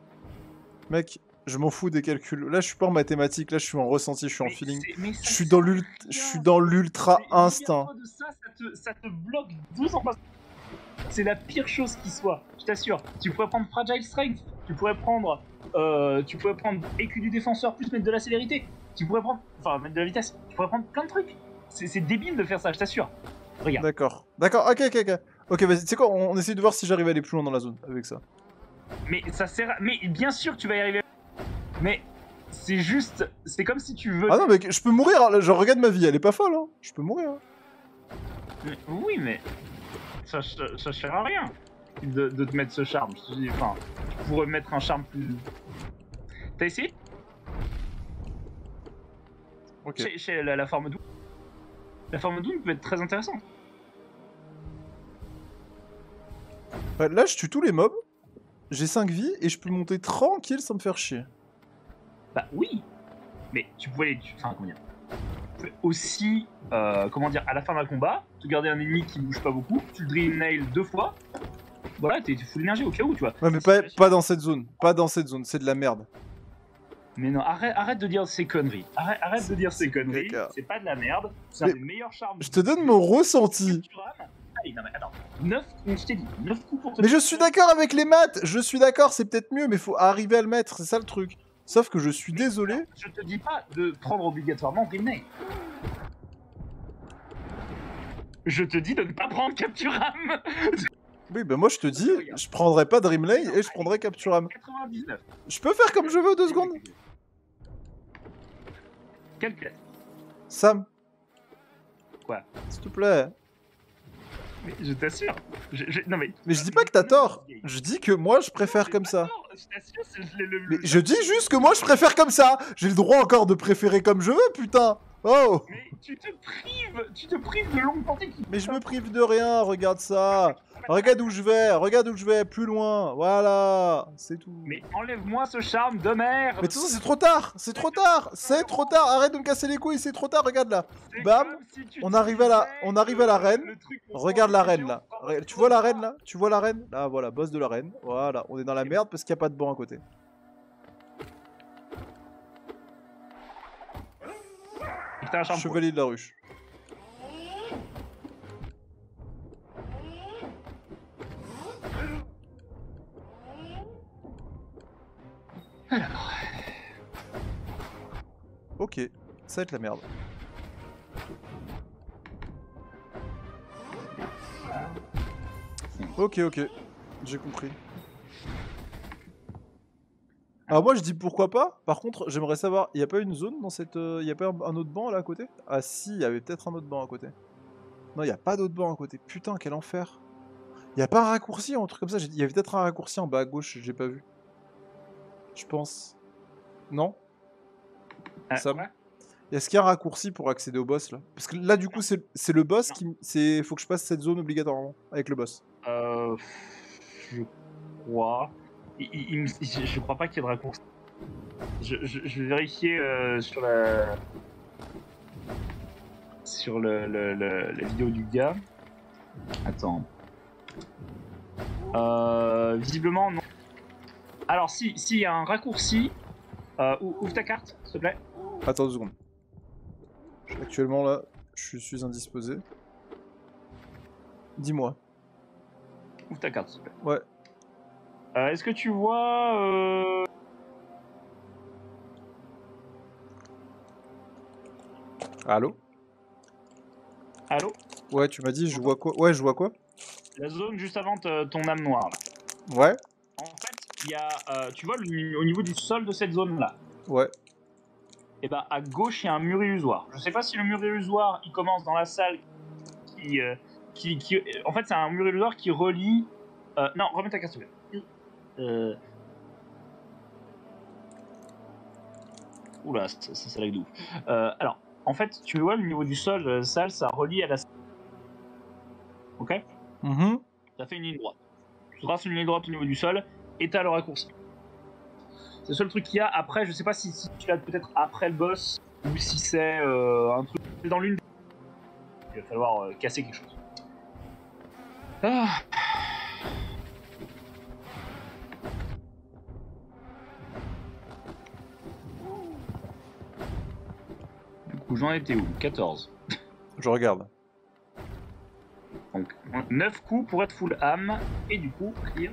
Mec, je m'en fous des calculs. Là je suis pas en mathématiques, là je suis en ressenti, je suis en feeling. Je suis dans l'ultra instinct. Ça te bloque 12 en face. C'est la pire chose qui soit, je t'assure. Tu pourrais prendre Fragile Strength, tu pourrais prendre EQ du défenseur plus mettre de la célérité. Tu pourrais prendre, enfin mettre de la vitesse. Tu pourrais prendre plein de trucs. C'est débile de faire ça, je t'assure. Regarde. D'accord. D'accord, ok. Ok, vas-y, tu sais quoi, on essaie de voir si j'arrive à aller plus loin dans la zone avec ça. Mais ça sert mais bien sûr que tu vas y arriver. Mais c'est juste, c'est comme si tu veux... Ah non, mais je peux mourir, hein. Genre regarde ma vie, elle est pas folle, hein. Je peux mourir. Hein. Mais, oui, mais ça sert à rien de te mettre ce charme. Je te dis, enfin, tu pourrais mettre un charme plus... T'as essayé? Ok. Chez la forme Doom. La forme Doom peut être très intéressante. Là, je tue tous les mobs, j'ai 5 vies, et je peux monter tranquille sans me faire chier. Bah oui, mais tu pouvais les... Enfin, comment dire, tu peux aussi, comment dire, à la fin d'un combat, te garder un ennemi qui bouge pas beaucoup, tu le Dream Nail 2 fois, voilà, t'es full d'énergie au cas où, tu vois. Ouais, mais pas dans cette zone, pas dans cette zone, c'est de la merde. Mais non, arrête de dire ces conneries. Arrête de dire ces conneries. C'est pas de la merde. C'est un des meilleurs charmes. Je te donne mon ressenti. Allez, non mais attends. 9, je t'ai dit, 9 coups pour te... Mais je suis d'accord avec les maths. Je suis d'accord, c'est peut-être mieux, mais faut arriver à le mettre. C'est ça le truc. Sauf que je suis désolé. Alors, je te dis pas de prendre obligatoirement Dream Nail. Je te dis de ne pas prendre Capturam. Oui, bah moi je te dis, je prendrai pas Dreamlay et je prendrai Capturam. 99. Je peux faire comme je veux 2 secondes. Calcule. Sam. Quoi? S'il te plaît. Mais je t'assure. Non mais je dis pas que t'as tort. Je dis que moi je préfère comme ça. Je t'assure, mais je dis juste que moi je préfère comme ça. J'ai le droit encore de préférer comme je veux, putain. Oh. Mais tu te prives de longues portées. Mais je me prive de rien, regarde ça. Regarde où je vais, plus loin, voilà, c'est tout. Mais enlève-moi ce charme de merde. Mais de toute façon, c'est trop tard, arrête de me casser les couilles, c'est trop tard, regarde là. Bam, si on arrive à la reine, regarde la reine là. Tu vois la reine là? Tu vois la reine? Là, voilà, boss de la reine, voilà, on est dans la merde parce qu'il n'y a pas de banc à côté. Chevalier de la ruche. Alors... Ok, ça va être la merde. Ok, j'ai compris. Alors moi je dis pourquoi pas, par contre j'aimerais savoir, il n'y a pas une zone dans cette... Il n'y a pas un autre banc là à côté? Ah si, il y avait peut-être un autre banc à côté. Non, il n'y a pas d'autre banc à côté, putain quel enfer. Il n'y a pas un raccourci ou un truc comme ça? Il y avait peut-être un raccourci en bas à gauche, j'ai pas vu. Je pense. Non? Sam? Est-ce qu'il y a un raccourci pour accéder au boss là? Parce que là du coup c'est le boss qui... Faut que je passe cette zone obligatoirement avec le boss. Je crois... je crois pas qu'il y ait de raccourci. Je vais vérifier sur la vidéo du gars. Attends. Visiblement non. Alors si il y a un raccourci, ouvre ta carte s'il te plaît. Attends 2 secondes. Actuellement là, je suis indisposé. Dis-moi. Ouvre ta carte s'il te plaît. Ouais. Est-ce que tu vois... Allô? Allô? Ouais, tu m'as dit je vois quoi? Ouais, je vois quoi? La zone juste avant ton âme noire là. Ouais. En fait, il y a... tu vois au niveau du sol de cette zone là. Ouais. Et bah à gauche il y a un mur illusoire. Je sais pas si le mur illusoire il commence dans la salle qui en fait c'est un mur illusoire qui relie... non, remets ta carte s'il te plaît. Oula, ça lag de ouf. Alors, en fait, tu vois, le niveau du sol de la salle, ça relie à la salle. Ok? Ça fait une ligne droite. Tu traces une ligne droite au niveau du sol, et t'as le raccourci. C'est le seul truc qu'il y a. Après, je sais pas si tu l'as peut-être après le boss, ou si c'est un truc dans l'une. Il va falloir casser quelque chose. Ah. Du coup, j'en étais où? 14. Je regarde. Donc 9 coups pour être full âme, et du coup, clear.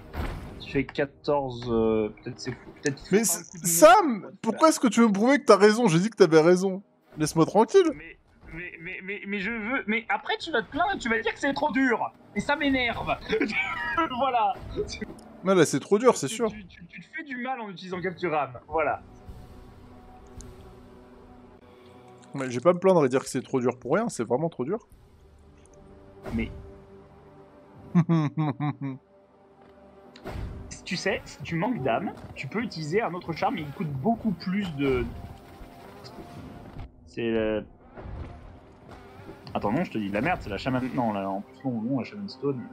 Tu fais 14... peut-être c'est fou. Mais Sam, pourquoi est-ce que tu veux me prouver que t'as raison? J'ai dit que t'avais raison. Laisse-moi tranquille. Mais je veux... Mais après tu vas te plaindre et tu vas dire que c'est trop dur. Et ça m'énerve. Voilà. Mais là c'est trop dur, c'est sûr. Tu te fais du mal en utilisant Capture Âme. Voilà. Mais je vais pas me plaindre et dire que c'est trop dur pour rien, c'est vraiment trop dur. Mais... Tu sais, si tu manques d'âme, tu peux utiliser un autre charme, mais il coûte beaucoup plus de... C'est... Attends, non, je te dis de la merde, c'est la Shaman... Non, là, en plus, non, la Shaman Stone...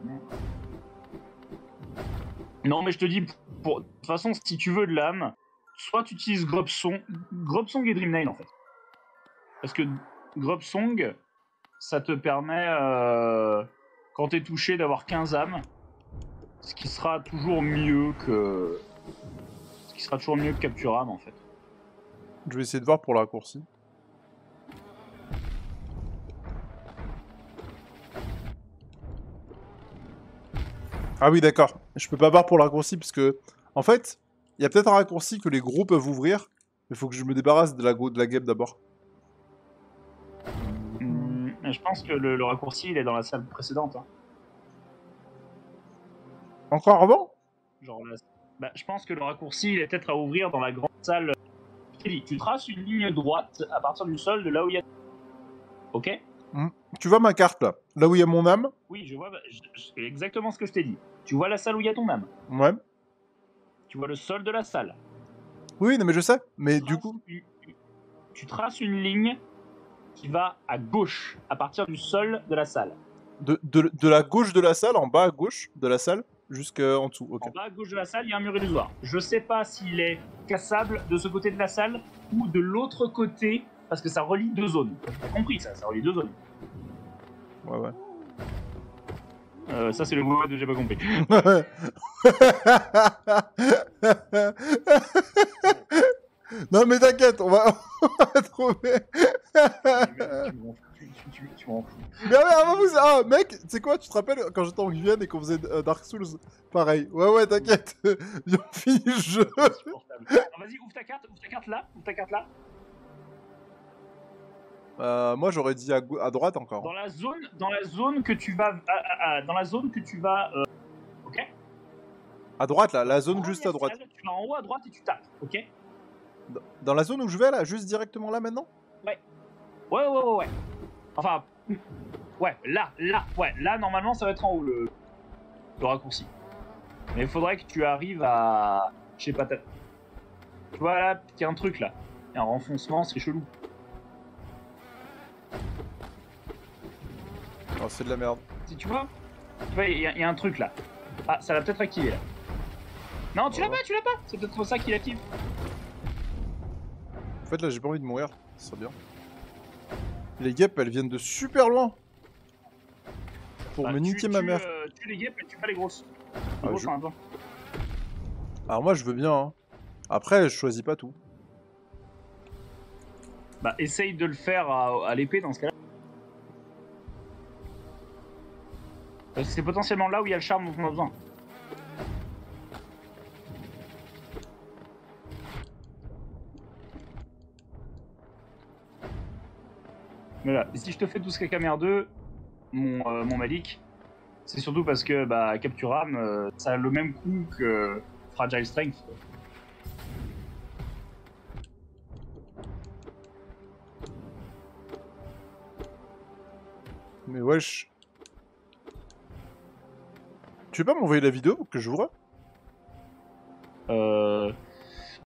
Non, mais je te dis, de toute façon, si tu veux de l'âme, soit tu utilises Grubsong et Dreamnail, en fait. Parce que Grubsong, ça te permet, quand t'es touché, d'avoir 15 âmes. Ce qui sera toujours mieux que... Capture Âme, en fait. Je vais essayer de voir pour le raccourci. Ah oui, d'accord. Je peux pas voir pour le raccourci, parce que... En fait, il y a peut-être un raccourci que les gros peuvent ouvrir, mais il faut que je me débarrasse de la guêpe d'abord. Je pense que le raccourci, il est dans la salle précédente. Hein. Encore avant? Genre, bah, je pense que le raccourci, il est peut-être à ouvrir dans la grande salle. Tu traces une ligne droite à partir du sol de là où il y a... Ok? Tu vois ma carte, là? Là où il y a mon âme? Oui, je vois exactement ce que je t'ai dit. Tu vois la salle où il y a ton âme? Ouais. Tu vois le sol de la salle? Oui, non mais je sais. Mais du coup... Tu traces une ligne qui va à gauche, à partir du sol de la salle. De la gauche de la salle, en bas à gauche de la salle, jusqu'en dessous, ok. En bas à gauche de la salle, il y a un mur illusoire. Je sais pas s'il est cassable de ce côté de la salle ou de l'autre côté, parce que ça relie deux zones. T'as compris ça relie deux zones. Ouais, ouais. Ça c'est le mot de j'ai pas compris. Non mais t'inquiète, on va trouver. Tu m'en fous. Mais ah mec, tu sais quoi, tu te rappelles quand j'étais en Guyane et qu'on faisait Dark Souls? Pareil. Ouais, t'inquiète. Ils ont fini le jeu. Vas-y, ouvre ta carte là. Moi j'aurais dit à droite encore. Dans la zone que tu vas... ok. À droite là, la zone juste à droite. Tu vas en haut à droite et tu tapes, ok. Dans la zone où je vais là, juste directement là maintenant? Ouais. Enfin... Ouais, là, normalement ça va être en haut le raccourci. Mais il faudrait que tu arrives à... Je sais pas, tu vois là, il y a un truc là. Il y a un renfoncement, c'est chelou. Oh, c'est de la merde. Si tu vois, il y a un truc là. Ah, ça l'a peut-être activé là. Non, tu l'as pas. C'est peut-être ça qui l'active. En fait, là, j'ai pas envie de mourir. Ça serait bien. Les guêpes, elles viennent de super loin. Pour me niquer ma mère. Tu les guêpes, mais tu pas les grosses. Les grosses, Alors moi, je veux bien. Hein. Après, je choisis pas tout. Bah, essaye de le faire à l'épée dans ce cas-là. Parce que c'est potentiellement là où il y a le charme dont on a besoin. Voilà. Et si je te fais 12 caca merdeux, mon Malik, c'est surtout parce que bah, Capture Âme, ça a le même coût que Fragile Strength. Mais wesh. Tu veux pas m'envoyer la vidéo pour que je vois?